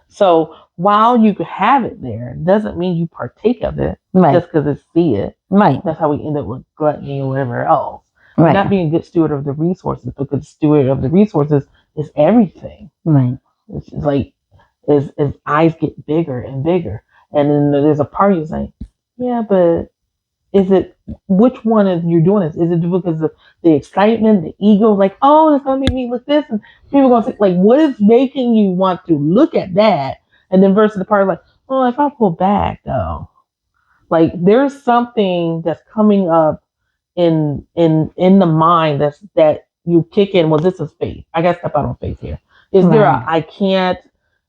So while you have it there, doesn't mean you partake of it just because it's see it. Right. That's how we end up with gluttony or whatever else. Right. Not being a good steward of the resources, because steward of the resources is everything. Right. It's like as eyes get bigger and bigger, and then there's a part who's like, yeah, but is it, which one is you're doing this? Is it because of the excitement, the ego, like, oh, it's gonna make me look this, and people are gonna say, like, what is making you want to look at that? And then versus the part like, oh, if I pull back though, like there's something that's coming up in the mind that you kick in. Well, this is faith. I gotta step out on faith here. Is there I can't,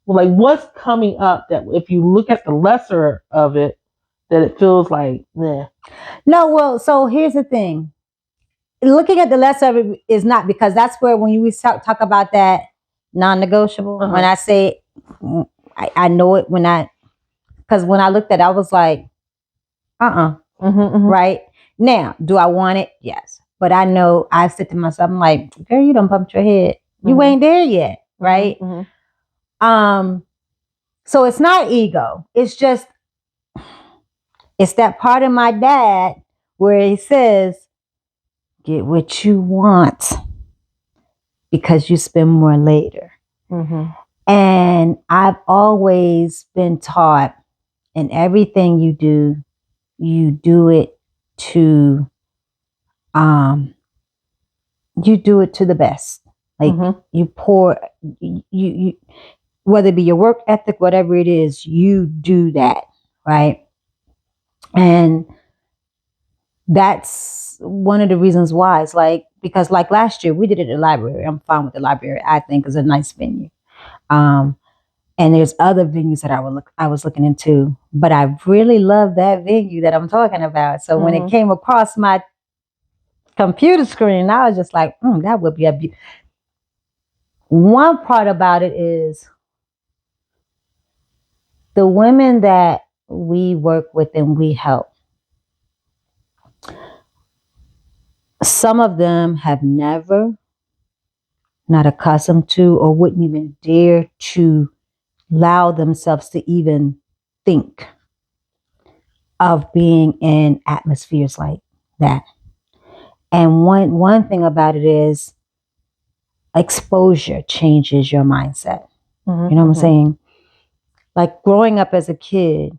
well, like what's coming up that if you look at the lesser of it, that it feels like, nah. No, well, so here's the thing. Looking at the lesser of it is not, because that's where when we talk about that non-negotiable, when I say, I know it because when I looked at it, I was like, right? Now, do I want it? Yes. But I know, I said to myself, I'm like, girl, you done bumped your head. You ain't there yet, right? So it's not ego. It's just, it's that part of my dad where he says, get what you want because you spend more later. And I've always been taught, in everything you do it to, you do it to the best. Like you pour, you whether it be your work ethic, whatever it is, you do that, right? And that's one of the reasons why. It's like, because like last year we did it at the library. I'm fine with the library. I think is a nice venue. And there's other venues that I was looking into, but I really love that venue that I'm talking about. So when it came across my computer screen, I was just like, that would be one part about it is the women that we work with and we help. Some of them have never not accustomed to, or wouldn't even dare to allow themselves to even think of being in atmospheres like that. And one thing about it is exposure changes your mindset. Mm-hmm, You know what I'm saying? Like growing up as a kid,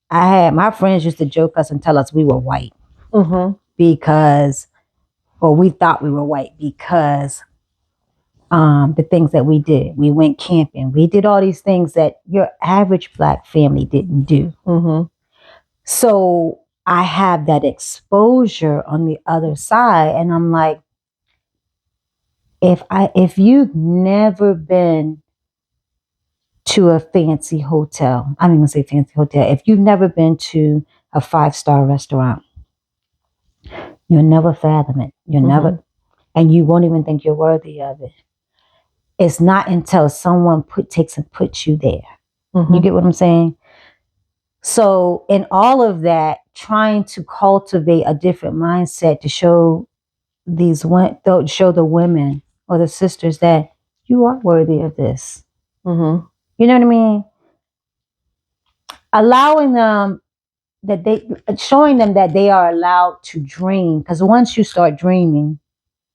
I had my friends used to joke us and tell us we were white because, or we thought we were white because the things that we did. We went camping. We did all these things that your average Black family didn't do. So I have that exposure on the other side, and I'm like, if you've never been to a fancy hotel, I'm even gonna say fancy hotel. If you've never been to a 5-star restaurant, you'll never fathom it. You'll never, and you won't even think you're worthy of it. It's not until someone takes and puts you there. You get what I'm saying? So in all of that, trying to cultivate a different mindset to show show the women or the sisters that you are worthy of this. You know what I mean? Allowing them showing them that they are allowed to dream. Because once you start dreaming,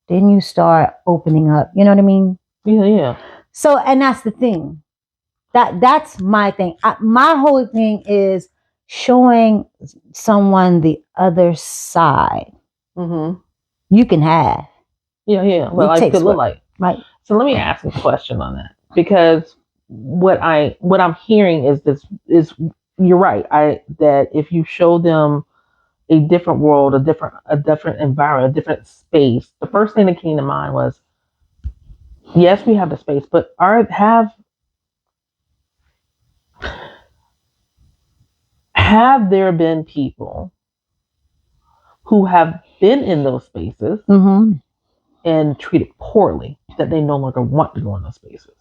then you start opening up. You know what I mean? Yeah. So, and that's the thing. That's my thing. My whole thing is showing someone the other side. You can have. Yeah. Well, I could look like. Right. So let me ask a question on that, because what I'm hearing is you're right. That if you show them a different world, a different environment, a different space, the first thing that came to mind was, yes, we have the space, but have there been people who have been in those spaces and treated poorly that they no longer want to go in those spaces?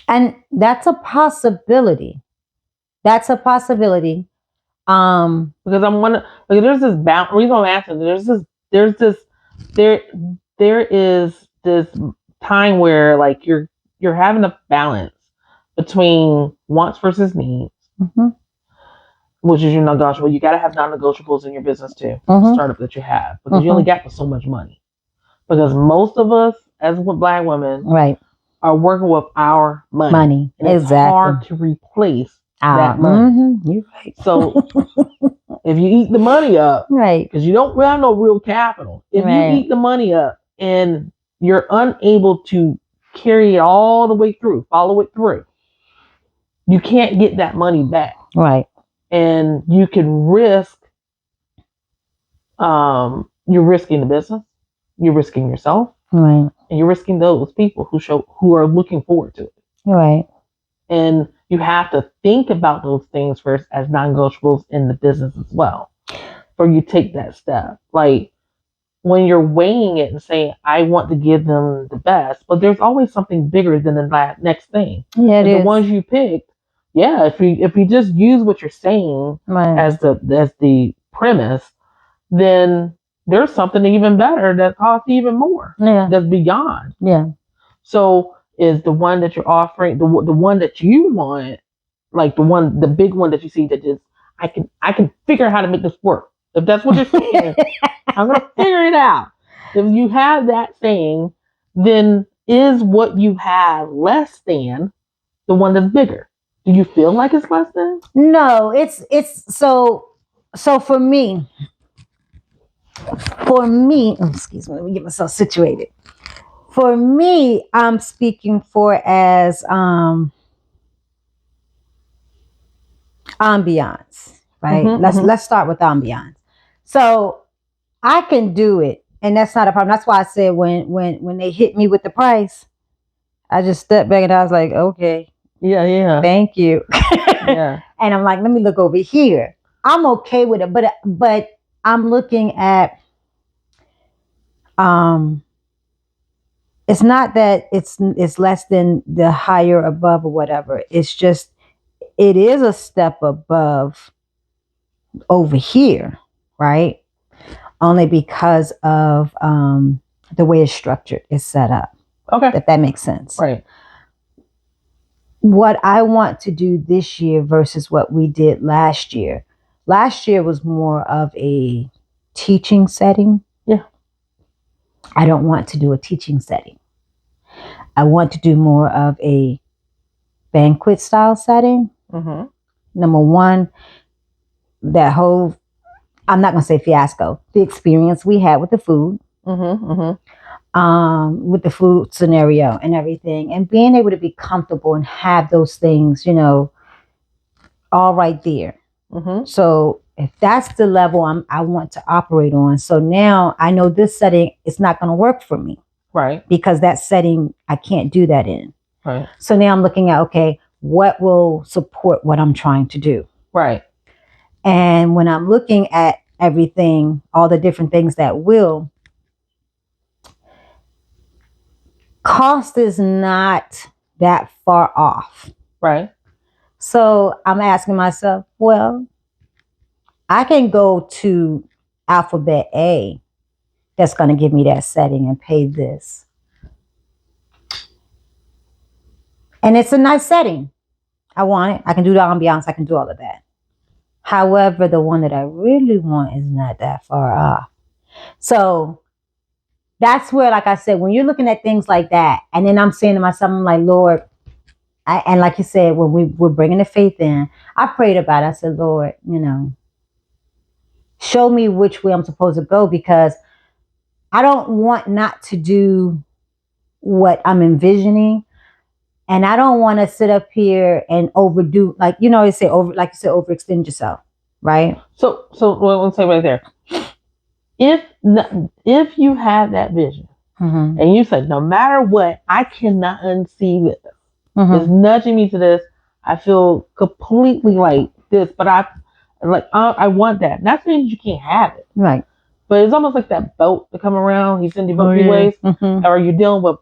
And that's a possibility. Because I'm wondering, like, there's this reason I'm asking. There is this time where, like, you're having a balance between wants versus needs, which is your non-negotiable. You got to have non-negotiables in your business too, startup that you have, because you only got so much money. Because most of us, as Black women, right, are working with our money. And it's hard to replace that money. You're right. So if you eat the money up, right, because you don't have no real capital, if you eat the money up and you're unable to carry it all the way through, follow it through, you can't get that money back. Right. And you can risk, you're risking the business, you're risking yourself, right, and you're risking those people who are looking forward to it. Right. And you have to think about those things first as non-negotiables in the business as well, before you take that step. Like, when you're weighing it and saying, I want to give them the best, but there's always something bigger than the next thing. Yeah, the ones you picked, if you just use what you're saying as the premise, then there's something even better that costs even more. Yeah. That's beyond. Yeah. So is the one that you're offering, the one that you want, like the big one that you see that just, I can figure out how to make this work. If that's what you're saying, I'm going to figure it out. If you have that saying, then is what you have less than the one that's bigger? Do you feel like it's less than? No, it's so for me, excuse me, let me get myself situated. For me, I'm speaking for as ambiance, right? Let's start with ambiance. So I can do it, and that's not a problem. That's why I said when they hit me with the price, I just stepped back and I was like, okay, yeah, thank you. Yeah. And I'm like, let me look over here. I'm okay with it, but I'm looking at it's not that it's less than the higher above or whatever. It's just it is a step above over here, right? Only because of the way it's structured, it's set up. Okay. If that makes sense. Right. What I want to do this year versus what we did last year. Last year was more of a teaching setting. Yeah. I don't want to do a teaching setting. I want to do more of a banquet style setting. Mm-hmm. Number one, that whole, I'm not going to say fiasco, the experience we had with the food, Mm-hmm. Mm-hmm. With the food scenario and everything, and being able to be comfortable and have those things, all right there. Mm-hmm. So if that's the level I want to operate on, so now I know this setting is not going to work for me. Right. Because that setting, I can't do that in. Right. So now I'm looking at, okay, what will support what I'm trying to do? Right. And when I'm looking at everything, all the different things that will, cost is not that far off. Right. So I'm asking myself, well, I can go to Alphabet A that's going to give me that setting and pay this. And it's a nice setting. I want it. I can do the ambiance. I can do all of that. However, the one that I really want is not that far off. So that's where, like I said, when you're looking at things like that, and then I'm saying to myself, I'm like, Lord, and like you said, when we were bringing the faith in, I prayed about it. I said, Lord, show me which way I'm supposed to go, because I don't want not to do what I'm envisioning. And I don't want to sit up here and overdo, like, you said, overextend yourself. Right. So let's say right there, if you have that vision, mm-hmm. and you said, no matter what, I cannot unsee this. Mm-hmm. It's nudging me to this. I feel completely like this, but I want that. Not saying you can't have it. Right. But it's almost like that boat to come around. He's in the boat ways. Mm-hmm. Or you're dealing with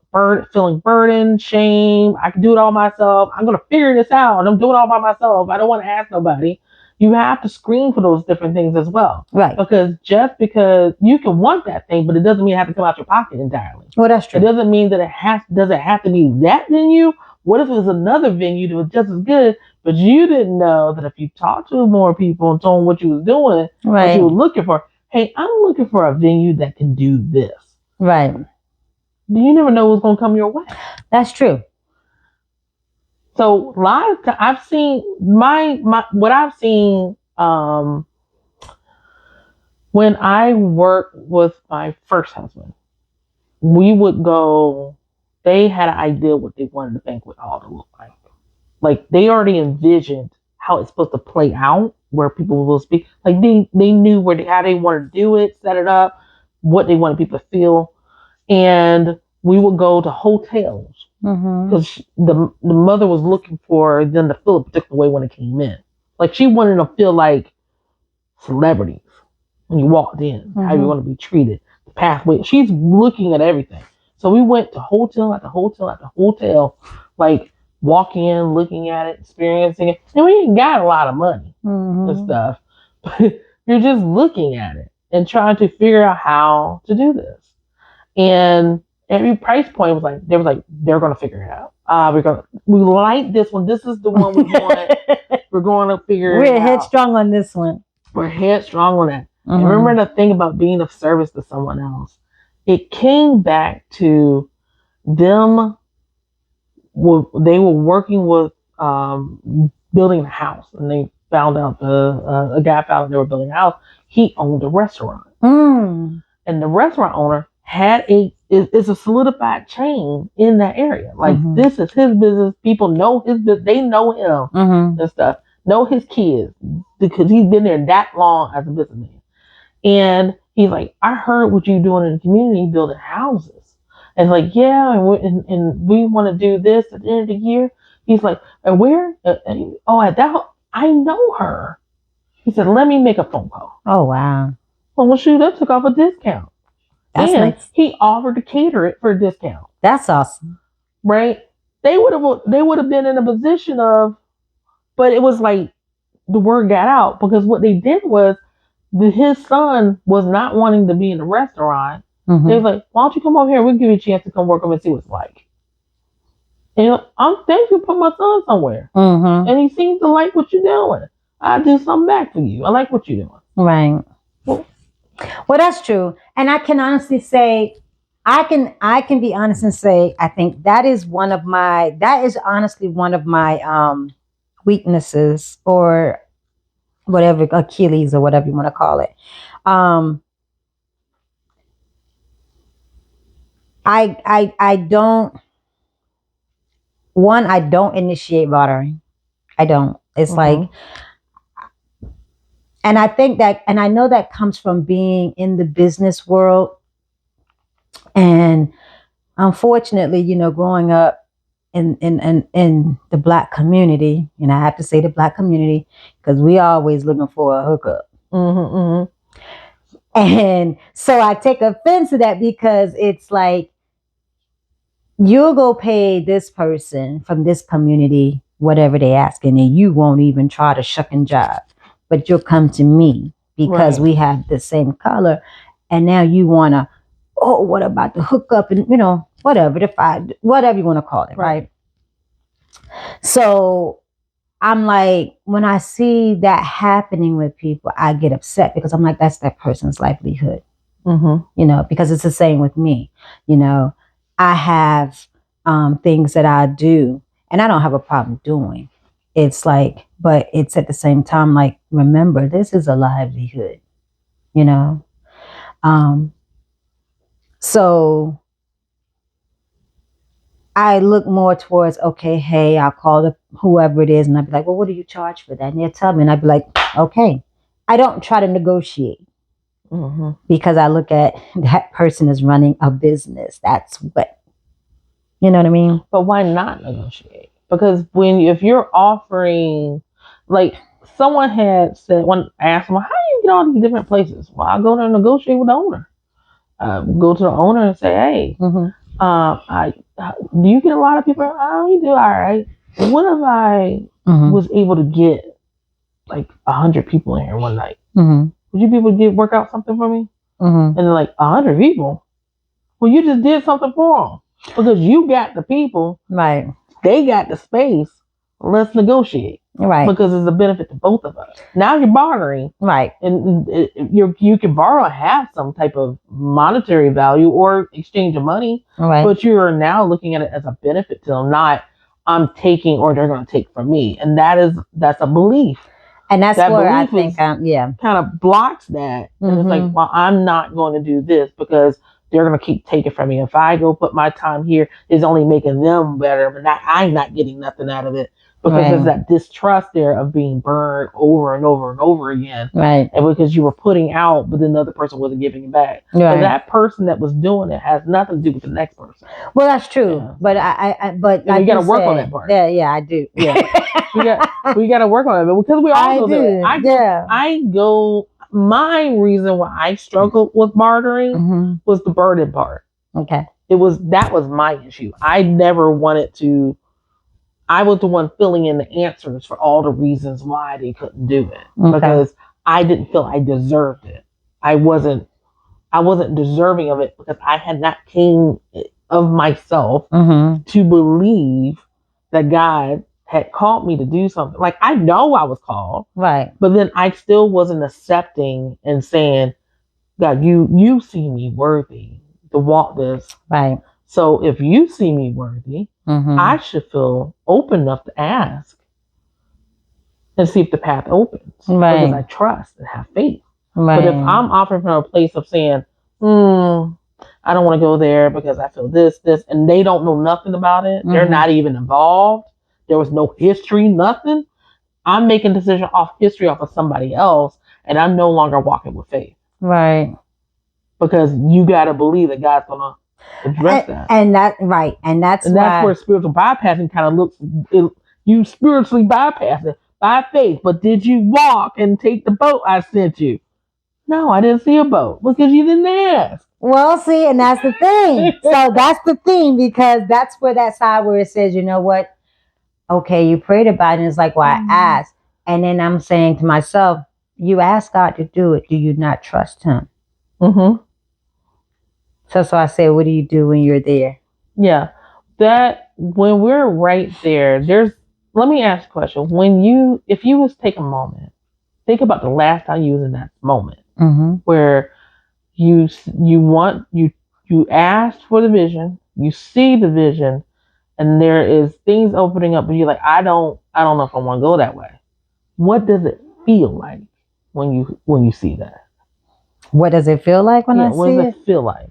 feeling burden, shame. I can do it all myself. I'm going to figure this out. And I'm doing it all by myself. I don't want to ask nobody. You have to screen for those different things as well. Right. Because just because you can want that thing, but it doesn't mean it has to come out your pocket entirely. Well, that's true. It doesn't mean that doesn't have to be that venue. What if it was another venue that was just as good, but you didn't know that if you talked to more people and told them what you was doing, right, what you were looking for, hey, I'm looking for a venue that can do this. Right. You never know what's going to come your way. That's true. So a lot of times I've seen what I've seen when I worked with my first husband, we would go, they had an idea what they wanted the banquet hall to look like. Like they already envisioned how it's supposed to play out, where people will speak. Like they knew how they wanted to do it, set it up, what they wanted people to feel. And we would go to hotels because the mother was looking for them to feel a particular way when it came in. Like she wanted to feel like celebrities when you walked in, how you want to be treated, the pathway. She's looking at everything. So we went to hotel after hotel after hotel, like walking in, looking at it, experiencing it. And we ain't got a lot of money and stuff, but you're just looking at it and trying to figure out how to do this. And every price point was like, they're going to figure it out. We like this one. This is the one we want. We're going to figure it out. We're headstrong on this one. We're headstrong on that. And remember the thing about being of service to someone else. It came back to them. They were working with building a house, and they found out a guy found out they were building a house. He owned a restaurant, and the restaurant owner had it's a solidified chain in that area. Like this is his business. People know his business. They know him and stuff. Know his kids because he's been there that long as a businessman. And he's like, I heard what you're doing in the community, building houses. And like, yeah, and we want to do this at the end of the year. He's like, and where? At that, I know her. He said, let me make a phone call. Oh, wow. Well, shoot, that took off a discount. That's and nice. He offered to cater it for a discount. That's awesome. Right? They would have been in a position of, but it was like the word got out because what they did was his son was not wanting to be in the restaurant They was like, why don't you come over here? We'll give you a chance to come work over and see what it's like. And you're like, I'm thankful to put my son somewhere. And he seems to like what you're doing. I do something back for you. I like what you're doing. Right. Well, that's true. And I can honestly say, I can be honest and say, I think that is honestly one of my weaknesses, or whatever, Achilles, or whatever you want to call it. I don't initiate bartering. I don't. It's like, and I think that, and I know that comes from being in the business world. And unfortunately, growing up in the Black community, and I have to say the Black community, because we always looking for a hookup. And so I take offense to that, because it's like, you'll go pay this person from this community whatever they asking, and you won't even try to shuck and jive, but you'll come to me because we have the same color, and now you want to, oh, what about the hookup, and whatever you want to call it, right? So I'm like, when I see that happening with people, I get upset, because I'm like, that's that person's livelihood, because it's the same with me. I have things that I do, and I don't have a problem doing. It's like, but it's at the same time, like, remember, this is a livelihood, So I look more towards, okay, hey, I'll call whoever it is, and I'd be like, well, what do you charge for that? And they'll tell me, and I'd be like, okay. I don't try to negotiate, because I look at that person is running a business. That's what, you know what I mean? But why not negotiate? Because if you're offering, like, someone had said, when I asked them, how do you get all these different places? Well, I go there and negotiate with the owner. Go to the owner and say, hey, do you get a lot of people? Oh, you do, all right. What if I was able to get like 100 people in here one night? Would you be able to work out something for me? And they're like, 100 people? Well, you just did something for them, because you got the people, right? They got the space. Let's negotiate, right? Because it's a benefit to both of us. Now you're bartering, right? And you can borrow and have some type of monetary value or exchange of money, right? But you are now looking at it as a benefit to them, not I'm taking or they're going to take from me, and that's a belief. And that's where I think, kind of blocks that. And it's like, well, I'm not going to do this because they're going to keep taking from me. If I go put my time here, it's only making them better, but I'm not getting nothing out of it, because there's that distrust there of being burned over and over and over again. Right. And because you were putting out, but then the other person wasn't giving it back. Right. So that person that was doing it has nothing to do with the next person. Well, that's true. Yeah. But like you got to work on that part. Yeah, I do. Yeah. we got to work on it, but because we all do it. My reason why I struggled with bartering was the burden part. Okay. That was my issue. I never wanted to. I was the one filling in the answers for all the reasons why they couldn't do it, because I didn't feel I deserved it. I wasn't deserving of it, because I had not came of myself to believe that God had called me to do something. Like, I know I was called, right? But then I still wasn't accepting and saying, God, you see me worthy to walk this, right? So if you see me worthy, I should feel open enough to ask and see if the path opens, right? Because I trust and have faith. Right. But if I'm offering from a place of saying, I don't want to go there because I feel this, and they don't know nothing about it, they're not even involved, there was no history, nothing, I'm making decisions off history off of somebody else, and I'm no longer walking with faith. Right. Because you got to believe that God's going to address that. And that's where spiritual bypassing kind of looks. You spiritually bypass it by faith, but did you walk and take the boat I sent you? No, I didn't see a boat because you didn't ask. Well, see, and that's the thing. So that's the thing, because that's where that side where it says, you know what? Okay, you prayed about it, and it's like, well, I asked. And then I'm saying to myself, you asked God to do it. Do you not trust him? So I said, what do you do when you're there? Yeah. That when we're right there, let me ask a question. If you was take a moment, think about the last time you was in that moment where you asked for the vision, you see the vision, and there is things opening up, and you're like, I don't know if I want to go that way. What does it feel like when you see that? What does it feel like when I what see does it? it feel like?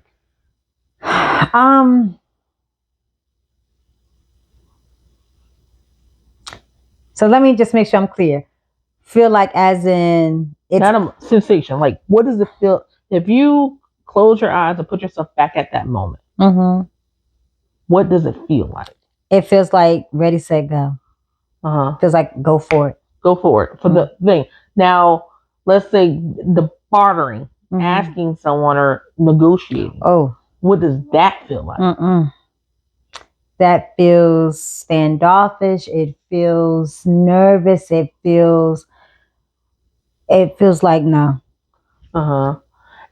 So let me just make sure I'm clear. Feel like as in it's not a sensation. Like, what does it feel if you close your eyes and put yourself back at that moment? What does it feel like? It feels like ready, set, go. Feels like go for it. Go for it. For the thing. Now, let's say the bartering, asking someone or negotiating. Oh. What does that feel like? That feels standoffish. It feels nervous. It feels like no.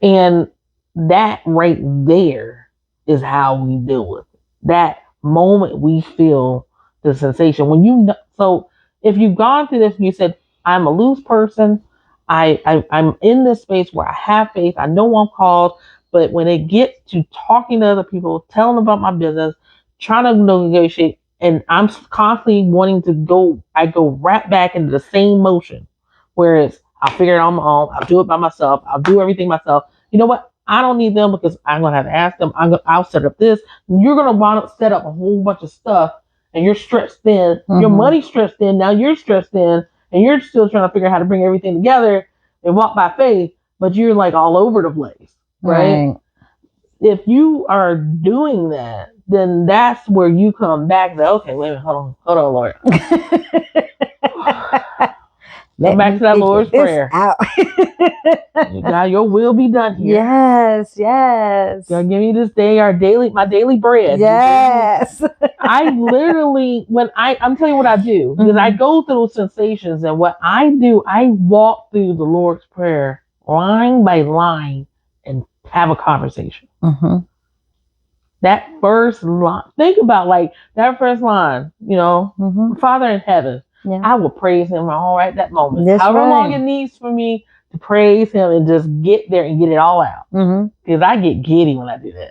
And that right there is how we deal with it. That moment we feel the sensation when you know. So if you've gone through this and you said, I'm a loose person, I'm in this space where I have faith, I know I'm called, but when it gets to talking to other people, telling them about my business, trying to negotiate, and I'm constantly wanting to go, I go right back into the same motion, whereas I'll figure it out on my own, I'll do it by myself, I'll do everything myself. You know what? I don't need them because I'm gonna have to ask them. I'll set up this. You're gonna want to set up a whole bunch of stuff, and you're stretched thin. Your money's stretched thin. Now you're stretched thin, and you're still trying to figure out how to bring everything together and walk by faith. But you're like all over the place, right? If you are doing that, then that's where you come back and say, okay, wait a minute, hold on, Lord. Come back to that Lord's Prayer. God, your will be done here. Yes. God, give me this day my daily bread. Yes. I literally, I'm telling you what I do, because I go through sensations, and what I do, I walk through the Lord's Prayer line by line and have a conversation. That first line, think about like that first line, Father in heaven. Yeah. I will praise him all right that moment. However long it needs for me to praise him and just get there and get it all out. Because I get giddy when I do that.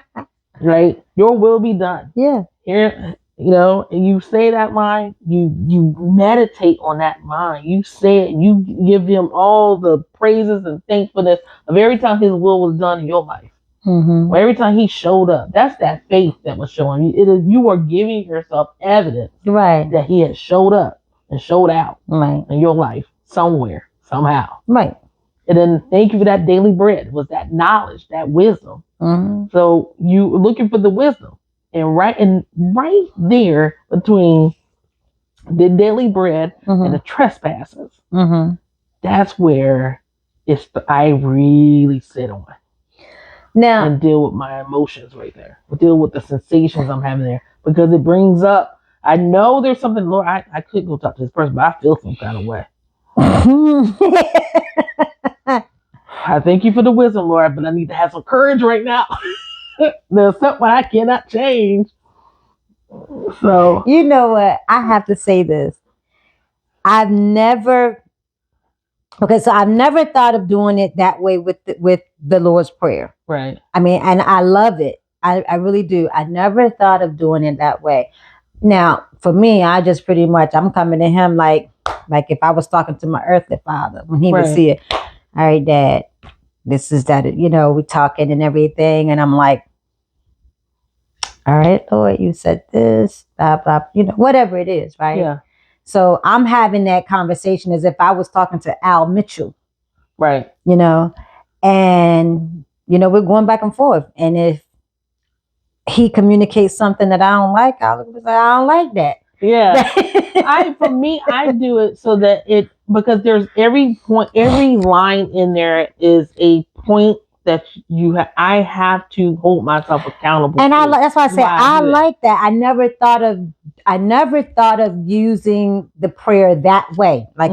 Yeah. Right? Your will be done. Yeah. Here, and you say that line, you meditate on that line. You say it, you give him all the praises and thankfulness of every time his will was done in your life. Every time he showed up, that's that faith that was showing you. You are giving yourself evidence that he had showed up and showed out in your life somewhere, somehow. And then thank you for that daily bread. It was that knowledge, that wisdom. So you looking for the wisdom, and right there between the daily bread and the trespasses, that's where I really sit on. Now, and deal with my emotions right there. Deal with the sensations I'm having there, because it brings up, I know there's something, Lord, I could go talk to this person, but I feel some kind of way. I thank you for the wisdom, Lord, but I need to have some courage right now. There's something I cannot change. So, you know what? I have to say this. I've never thought of doing it that way with the Lord's Prayer. Right. I mean, and I love it. I really do. I never thought of doing it that way. Now, for me, I just pretty much, I'm coming to him like if I was talking to my earthly father when he would see it. All right, Dad, this is that, we're talking and everything. And I'm like, all right, Lord, you said this, blah, blah, whatever it is, right? Yeah. So I'm having that conversation as if I was talking to Al Mitchell. Right. And, we're going back and forth. And if he communicates something that I don't like, I'll say, I don't like that. Yeah. For me, I do it so that because there's every line in there is a point that I have to hold myself accountable. And that's why I say I like that. I never thought of using the prayer that way. Like,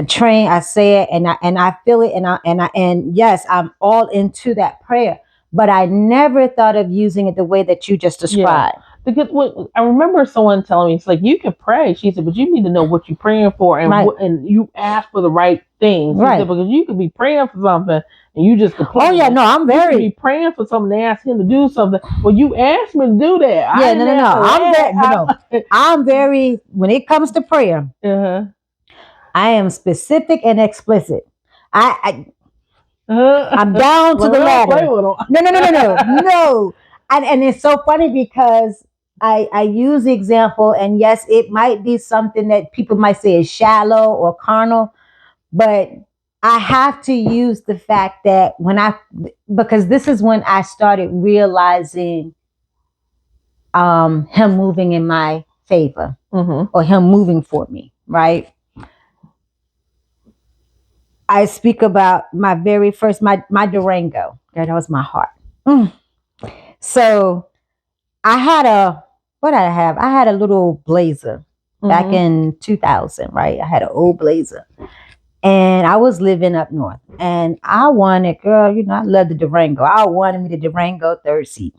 train, I say it, and I feel it, and yes, I'm all into that prayer. But I never thought of using it the way that you just described. Because I remember someone telling me, it's like, you can pray. She said, but you need to know what you're praying for, and Right. and you ask for the right things. She Right. said, because you could be praying for something and you just complain. Oh yeah, no, I'm You could very. be praying for something. They ask him to do something. Well, you asked me to do that. Yeah, no. I'm very. When it comes to prayer, I am specific and explicit. I'm down to the ladder. No. And it's so funny because I use the example, and yes, it might be something that people might say is shallow or carnal, but I have to use the fact that because this is when I started realizing him moving in my favor, or him moving for me, right? I speak about my very first, my Durango. That was my heart. So I had what did I have? I had a little Blazer back in 2000, right? I had an old Blazer. And I was living up north. And I wanted, girl, I love the Durango. I wanted me the Durango third seat.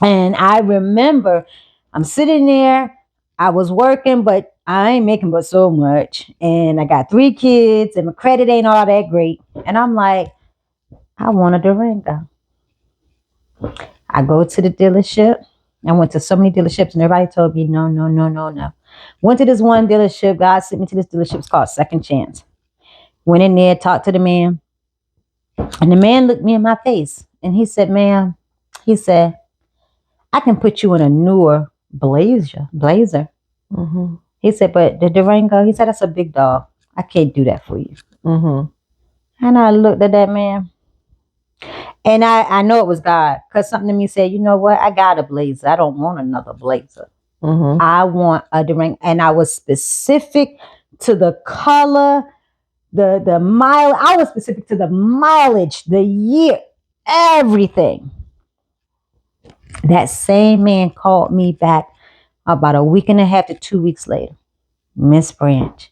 And I remember I'm sitting there. I was working, but I ain't making but so much. And I got 3 kids, and my credit ain't all that great. And I'm like, I want a Durango. I go to the dealership. I went to so many dealerships, and everybody told me, no. Went to this one dealership. God sent me to this dealership. It's called Second Chance. Went in there, talked to the man. And the man looked me in my face. And he said, ma'am, he said, I can put you in a newer Blazer. He said, but the Durango, he said, that's a big dog. I can't do that for you. And I looked at that man. And I know it was God, because something in me said, you know what? I got a Blazer. I don't want another Blazer. I want a Durango. And I was specific to the color, the mile. I was specific to the mileage, the year, everything. That same man called me back about a week and a half to 2 weeks later. Miss Branch,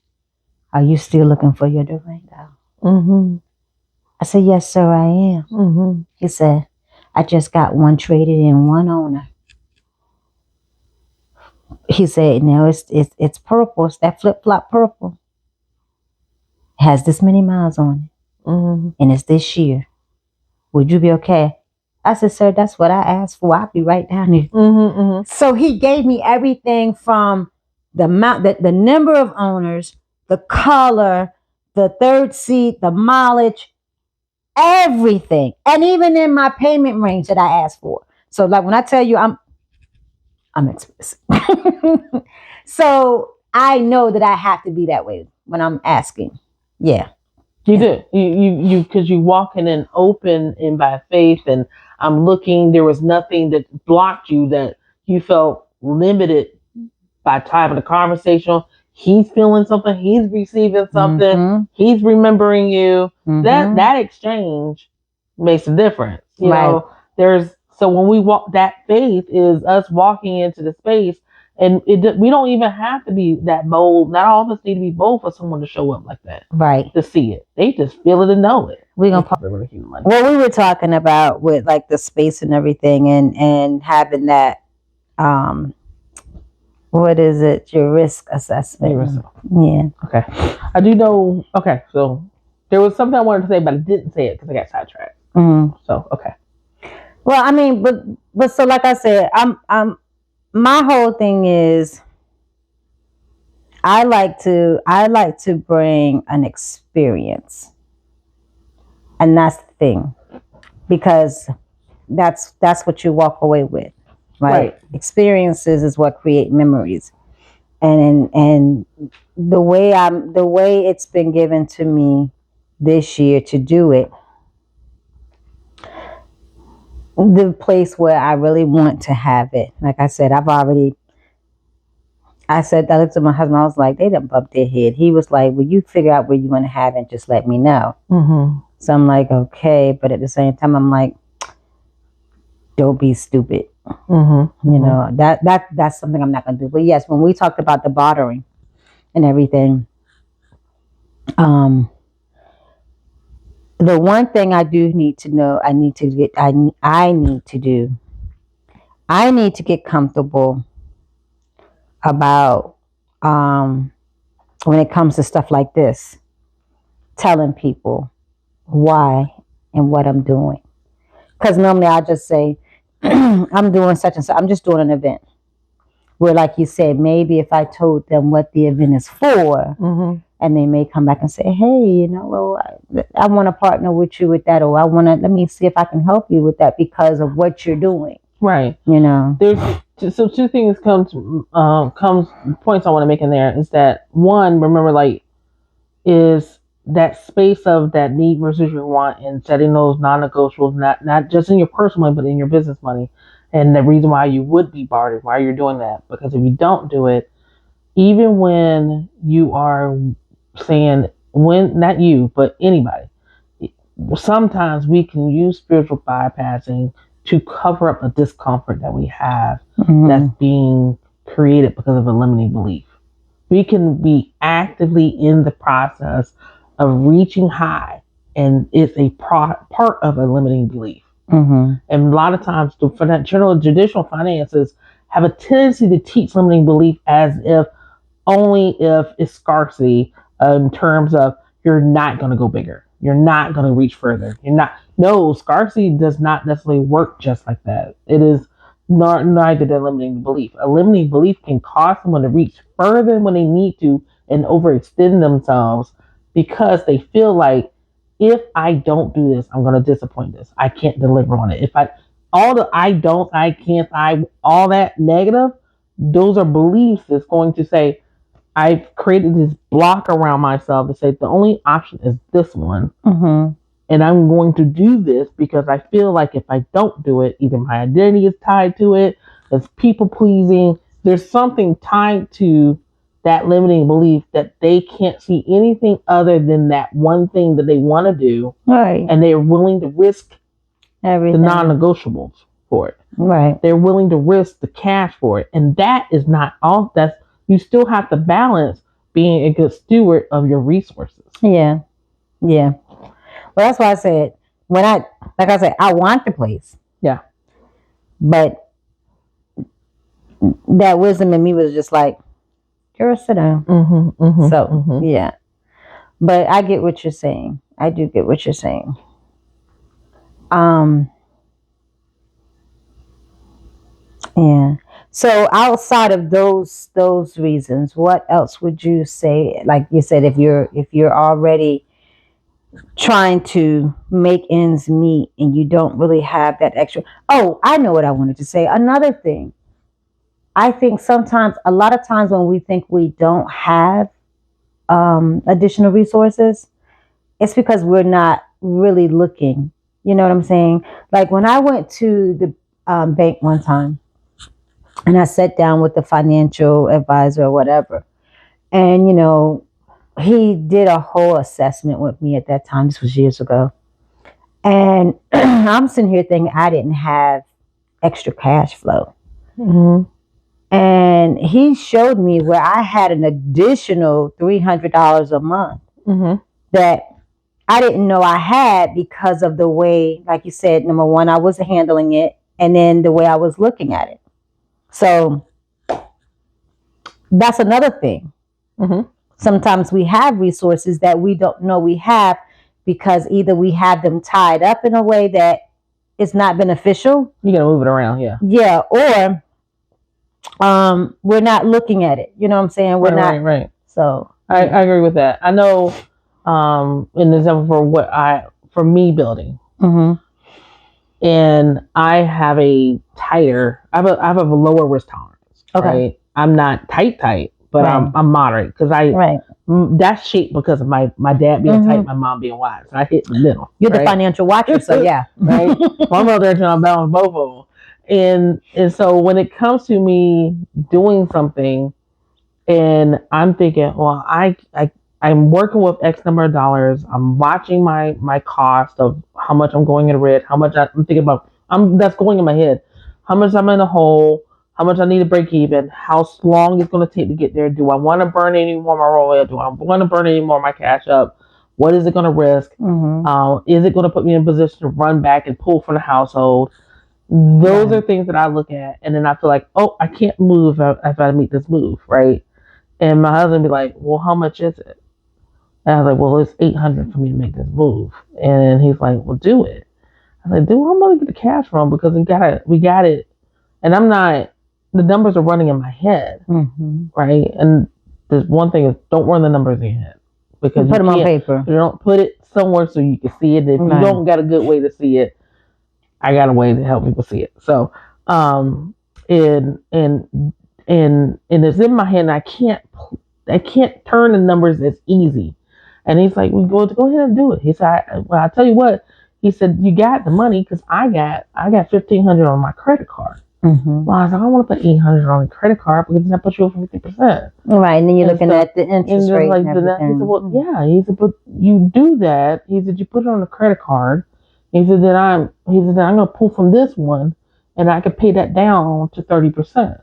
are you still looking for your Durango? I said, yes, sir, I am. He said, I just got one traded in, one owner. He said, no, it's purple. It's that flip-flop purple. It has this many miles on it. And it's this year. Would you be okay? I said, sir, that's what I asked for. I'll be right down here. So he gave me everything from the number of owners, the color, the third seat, the mileage, everything. And even in my payment range that I asked for. So like when I tell you I'm explicit. So I know that I have to be that way when I'm asking. Yeah. You did. You because you walking in open and by faith, and I'm looking, there was nothing that blocked you, that you felt limited by time of the conversation. He's feeling something, he's receiving something, he's remembering you. That exchange makes a difference. You know, so when we walk, that faith is us walking into the space, and we don't even have to be that bold. Not all of us need to be bold for someone to show up like that. Right. To see it. They just feel it and know it. We're gonna what we were talking about with like the space and everything, and having that what is it? Your risk assessment. Yeah. Okay. I do know. Okay. So there was something I wanted to say, but I didn't say it because I got sidetracked. So, okay. Well, I mean, but so like I said, my whole thing is I like to bring an experience. And that's the thing. Because that's what you walk away with. Right? Experiences is what create memories. And the way it's been given to me this year to do it, the place where I really want to have it. Like I said, I looked at my husband, I was like, they done bumped their head. He was like, well, you figure out where you want to have it and just let me know. So I'm like, okay. But at the same time, I'm like, don't be stupid. You know, that's something I'm not going to do. But yes, when we talked about the bartering and everything, Um, the one thing I do need to know, I need to get, I need to do, I need to get comfortable about when it comes to stuff like this, telling people why and what I'm doing. Because normally I just say, I'm doing such and such. I'm just doing an event. Where, like you said, maybe if I told them what the event is for, and they may come back and say, hey, you know, well, I want to partner with you with that, or let me see if I can help you with that because of what you're doing. Right. You know, there's so two things comes points I want to make in there is that one, remember, like, is that space of that need versus your want and setting those non-negotiables, not just in your personal money, but in your business money. And the reason why you would be bartered, why you're doing that, because if you don't do it, even when you are saying, when, not you, but anybody, sometimes we can use spiritual bypassing to cover up a discomfort that we have that's being created because of a limiting belief. We can be actively in the process of reaching high, and it's a part of a limiting belief. And a lot of times, the traditional finances have a tendency to teach limiting belief as if only if it's scarcity, in terms of you're not going to go bigger, you're not going to reach further. You're not. No, scarcity does not necessarily work just like that. It is neither the limiting belief. A limiting belief can cause someone to reach further when they need to and overextend themselves because they feel like, if I don't do this, I'm going to disappoint this. I can't deliver on it. If I, all the I don't, I can't, all that negative, those are beliefs that's going to say, I've created this block around myself to say the only option is this one. And I'm going to do this because I feel like if I don't do it, either my identity is tied to it, it's people pleasing. There's something tied to that limiting belief that they can't see anything other than that one thing that they want to do. Right. And they're willing to risk everything, the non-negotiables for it. Right. They're willing to risk the cash for it. And that is not all. That's, you still have to balance being a good steward of your resources. Yeah. Yeah. Well, that's why I said, like I said, I want the place. Yeah. But that wisdom in me was just like, girl, sit down. Yeah. But I get what you're saying. I do get what you're saying. Yeah. So outside of those reasons, what else would you say? Like you said, if you're already trying to make ends meet and you don't really have that extra. Oh, I know what I wanted to say. Another thing. I think sometimes, a lot of times when we think we don't have additional resources, it's because we're not really looking. You know what I'm saying? Like when I went to the bank one time and I sat down with the financial advisor or whatever, and, you know, he did a whole assessment with me at that time. This was years ago. And I'm sitting here thinking I didn't have extra cash flow. And he showed me where I had an additional $300 a month that I didn't know I had because of the way, like you said, number one, I was handling it, and then the way I was looking at it. So that's another thing. Sometimes we have resources that we don't know we have because either we have them tied up in a way that is not beneficial. You gotta move it around, yeah. Yeah, or we're not looking at it. You know what I'm saying? We're not. Right. So I agree with that. I know, in example for me building, and I have a lower risk tolerance. Okay. Right? I'm not tight, but I'm moderate because that's shaped because of my dad being tight, my mom being wide. So I hit the middle. You're the financial watcher, so yeah. Right. My mother trying to balance both of them. And so when it comes to me doing something and I'm thinking, well, I'm working with X number of dollars. I'm watching my cost of how much I'm going in red, how much I'm thinking about, that's going in my head, how much I'm in a hole. how much I need to break even, how long it's going to take to get there. Do I want to burn any more of my royalty? Do I want to burn any more of my cash up? What is it going to risk? Is it going to put me in a position to run back and pull from the household? Those are things that I look at, and then I feel like, oh, I can't move if I make this move, right? And my husband be like, well, how much is it? And I was like, well, it's $800 for me to make this move. And he's like, well, do it. I was like, dude, I'm going to get the cash from because we got it. And I'm not, the numbers are running in my head, right? And there's one thing is don't run the numbers in your head. Because you put them on paper. You don't put it somewhere so you can see it. If you don't got a good way to see it, I got a way to help people see it. So, and it's in my head and I can't turn the numbers as easy. And he's like, well, go ahead and do it. He said, well, I'll tell you what. He said, you got the money because I got $1,500 on my credit card. Well, I was like, I don't want to put $800 on a credit card because that puts you over 50%. Right, and then you're looking at the interest rate. Like he said, well, yeah. He said, but you do that. He said, you put it on a credit card. He said, then I'm going to pull from this one, and I could pay that down to 30%,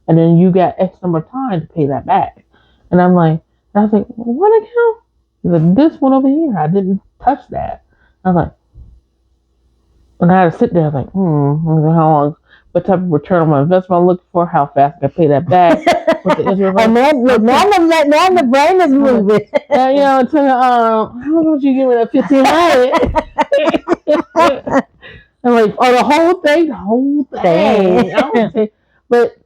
and then you got X number of time to pay that back. And I was like, well, what account? He said, this one over here. I didn't touch that. I was like, and I had to sit there. I was like, how long? What type of return on my investment I'm looking for? How fast I can pay that back? And now the brain is moving. How much you give me that $1,500? I'm like, the whole thing. But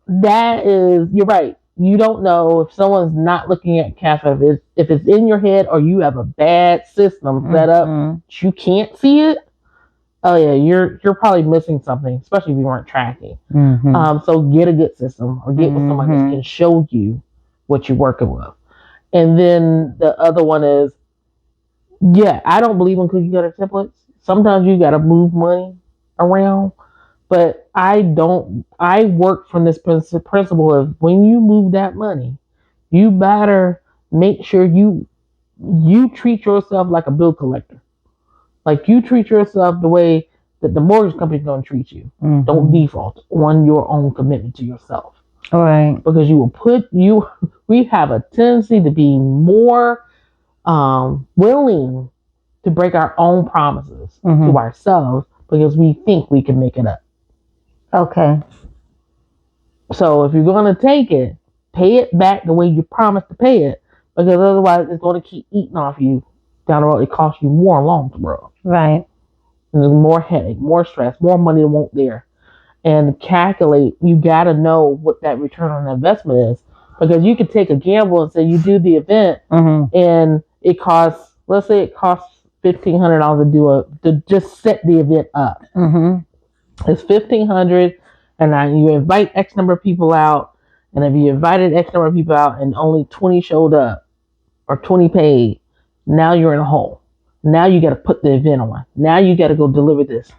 that is, you're right. You don't know if someone's not looking at cash flow. If it's in your head or you have a bad system set up, you can't see it. Oh yeah, you're probably missing something, especially if you weren't tracking. So get a good system or get with someone that can show you what you're working with. And then the other one is, I don't believe in cookie cutter templates. Sometimes you got to move money around, but I work from this principle of when you move that money, you better make sure you treat yourself like a bill collector. Like you treat yourself the way that the mortgage company is going to treat you. Don't default on your own commitment to yourself. All right. Because we have a tendency to be more willing to break our own promises to ourselves because we think we can make it up. Okay. So if you're going to take it, pay it back the way you promised to pay it, because otherwise it's going to keep eating off you down the road. It costs you more along the road. Right. And there's more headache, more stress, more money won't there. And calculate, you got to know what that return on investment is. Because you could take a gamble and say you do the event and it costs, let's say it costs $1,500 to just set the event up. It's $1,500 and you invite X number of people out. And if you invited X number of people out and only 20 showed up or 20 paid, now you're in a hole. Now you got to put the event on. Now you got to go deliver this.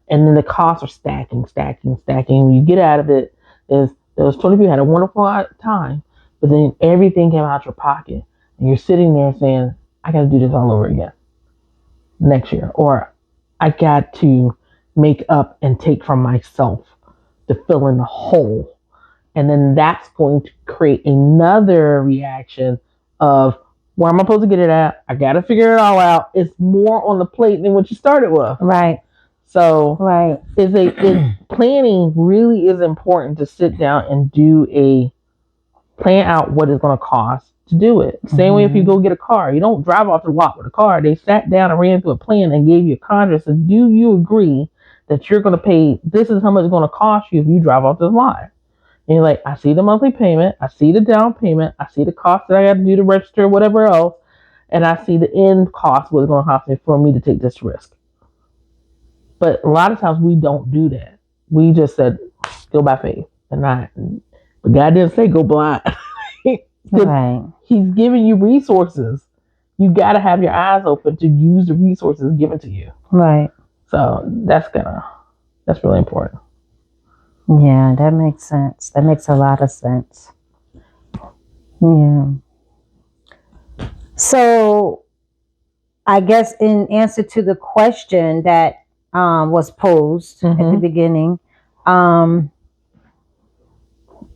And then the costs are stacking. When you get out of it, is those 20 people had a wonderful time, but then everything came out your pocket. And you're sitting there saying, I got to do this all over again next year. Or I got to make up and take from myself to fill in the hole. And then that's going to create another reaction of, where am I supposed to get it at? I got to figure it all out. It's more on the plate than what you started with. Right. So planning really is important to sit down and plan out what it's going to cost to do it. Same way if you go get a car. You don't drive off the lot with a car. They sat down and ran through a plan and gave you a contract. So do you agree that you're going to pay, this is how much it's going to cost you if you drive off the lot? And you're like, I see the monthly payment, I see the down payment, I see the cost that I got to do to register, whatever else, and I see the end cost, what it's going to cost me for me to take this risk. But a lot of times we don't do that. We just said, go by faith. But God didn't say go blind. Right. He's giving you resources. You got to have your eyes open to use the resources given to you. Right. So that's really important. Yeah, that makes sense. That makes a lot of sense. Yeah. So I guess in answer to the question that was posed at the beginning,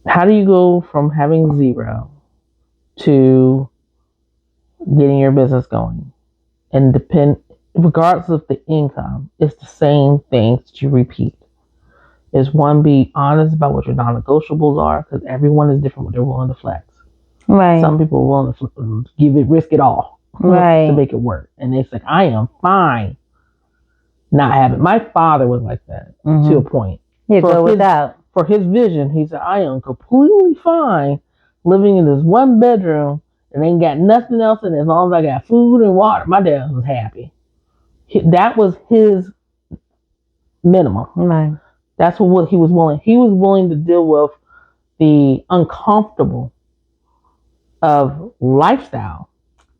how do you go from having zero to getting your business going? And regardless of the income, it's the same things that you repeat. Is one, be honest about what your non-negotiables are, because everyone is different what they're willing to flex. Right. Some people are willing to risk it all to make it work. And they say, I am fine not having. My father was like that to a point. Yeah, go without. For his vision, he said, I am completely fine living in this one bedroom and ain't got nothing else in it. As long as I got food and water, my dad was happy. That was his minimum. Right. That's what he was willing. He was willing to deal with the uncomfortable of lifestyle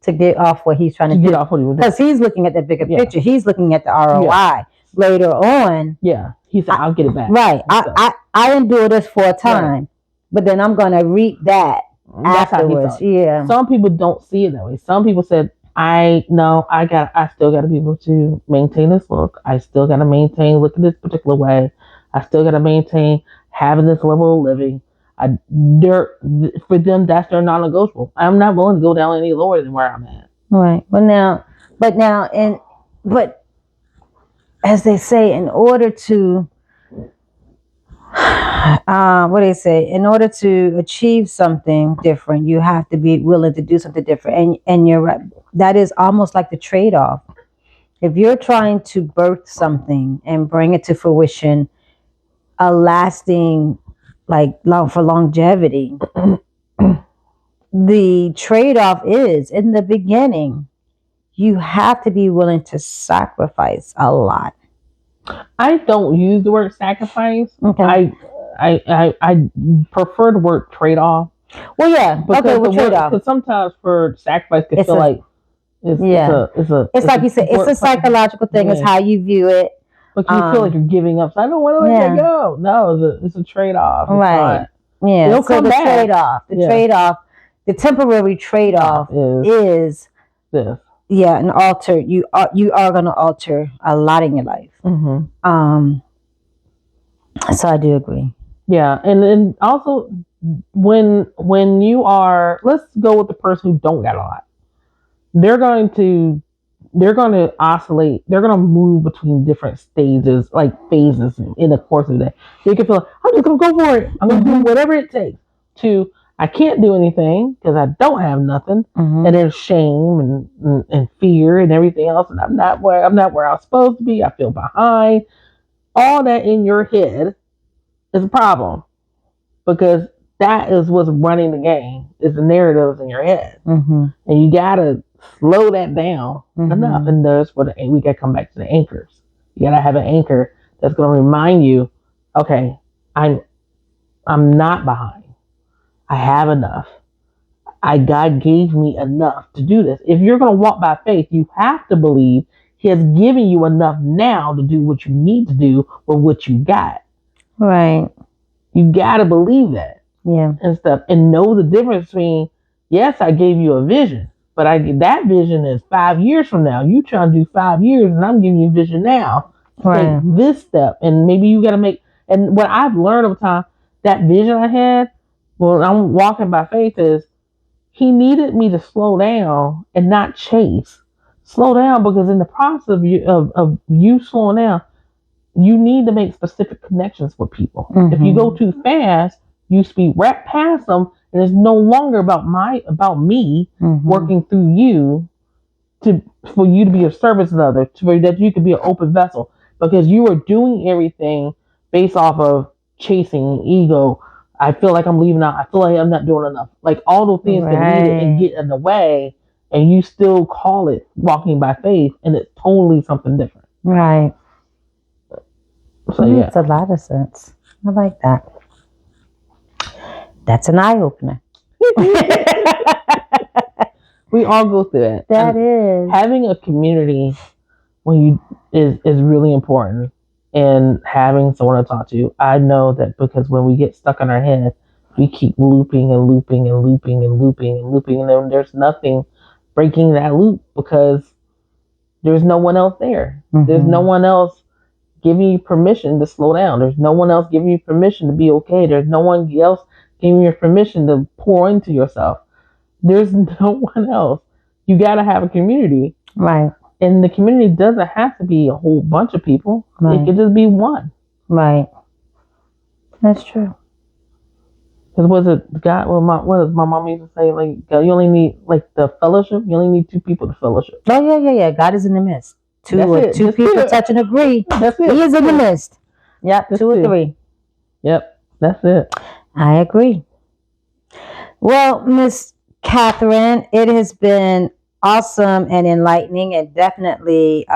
to get off what he's trying to do. Get off what he was doing. Because he's looking at the bigger picture. He's looking at the ROI later on. Yeah. He said, I'll get it back. Right. I endure this for a time, but then I'm going to reap that afterwards. Yeah. Some people don't see it that way. Some people said, I still got to be able to maintain this look. I still got to maintain looking this particular way. I still got to maintain having this level of living. For them, that's their non-negotiable. I'm not willing to go down any lower than where I'm at. Right. But as they say, in order to, in order to achieve something different, you have to be willing to do something different. And you're right. That is almost like the trade-off. If you're trying to birth something and bring it to fruition, a lasting, for longevity, the trade-off is, in the beginning, you have to be willing to sacrifice a lot. I don't use the word sacrifice. Okay. I prefer the word trade-off. Well, yeah. Because trade-off. Because sometimes for sacrifice can feel like it's like you said, it's a psychological thing. It's how you view it. But you feel like you're giving up. So I don't want to let that go. No, it's a trade-off. Right. Yeah. So the trade-off. The trade-off. The temporary trade-off is this. Yeah, and alter. You are going to alter a lot in your life. Mm-hmm. So I do agree. Yeah, and then also when you are, let's go with the person who don't got a lot. They're going to oscillate. They're going to move between different stages, like phases in the course of the day. They can feel like, I'm just going to go for it. I'm going to do whatever it takes. To, I can't do anything because I don't have nothing. And there's shame and fear and everything else. And I'm not where I'm supposed to be. I feel behind. All that in your head is a problem, because that is what's running the game, is the narratives in your head. And you got to slow that down enough. And that's what we got to come back to the anchors. You got to have an anchor that's going to remind you, okay, I'm not behind. I have enough. God gave me enough to do this. If you're going to walk by faith, you have to believe He has given you enough now to do what you need to do with what you got. Right. You got to believe that. Yeah. And stuff. And know the difference between, yes, I gave you a vision, but that vision is 5 years from now. You trying to do 5 years, and I'm giving you vision now. Right. Take this step. And maybe you got to make, and what I've learned over time, that vision I had, when I'm walking by faith, is He needed me to slow down and not chase. Slow down, because in the process of you slowing down, you need to make specific connections with people. If you go too fast, you speed right past them, and it's no longer about me working through you for you to be of service to others, so that you could be an open vessel, because you are doing everything based off of chasing ego. I feel like I'm leaving out. I feel like I'm not doing enough. Like all those things can lead it and get in the way, and you still call it walking by faith, and it's totally something different. Right. So yeah, it's a lot of sense. I like that. That's an eye opener. We all go through it. That is. Having a community is really important. And having someone to talk to. I know that, because when we get stuck in our head, we keep looping and looping and looping and looping and looping, and then there's nothing breaking that loop, because there's no one else there. There's no one else giving you permission to slow down. There's no one else giving you permission to be okay. There's no one else giving you permission to pour into yourself. There's no one else. You got to have a community. Right. And the community doesn't have to be a whole bunch of people. Right. It could just be one. Right. That's true. Because what does my mom used to say? Like, you only need, like, the fellowship, you only need two people to fellowship. Oh, yeah. God is in the midst. Two That's people it. touch and agree. That's it. He is in the midst. Yep, That's 2 or it. 3. Yep, that's it. I agree. Well, Miss Catherine, it has been awesome and enlightening and definitely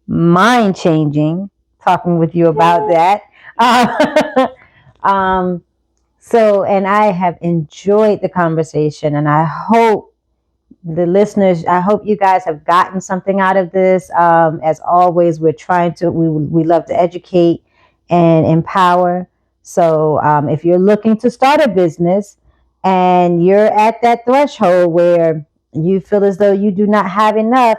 mind-changing talking with you about that. So, and I have enjoyed the conversation, and I hope the listeners, I hope you guys have gotten something out of this. As always, we love to educate and empower. So if you're looking to start a business and you're at that threshold where you feel as though you do not have enough,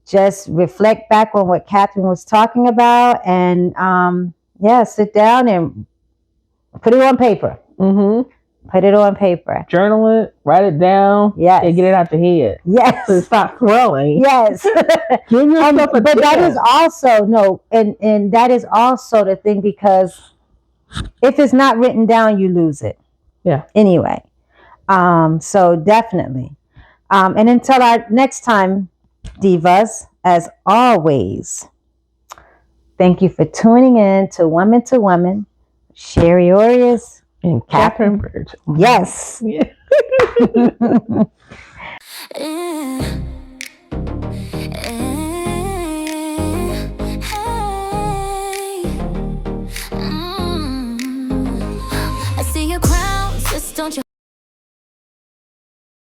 just reflect back on what Catherine was talking about, and sit down and put it on paper. Mm-hmm. Put it on paper. Journal it, write it down. Yes. And get it out your head. Yes. So stop swirling. Yes. Give yourself but that is also and that is also the thing, because if it's not written down, you lose it. Yeah. Anyway. So definitely. And until our next time, divas, as always, thank you for tuning in to Woman, Sherry Orius and Catherine Burch. Yes. Yeah.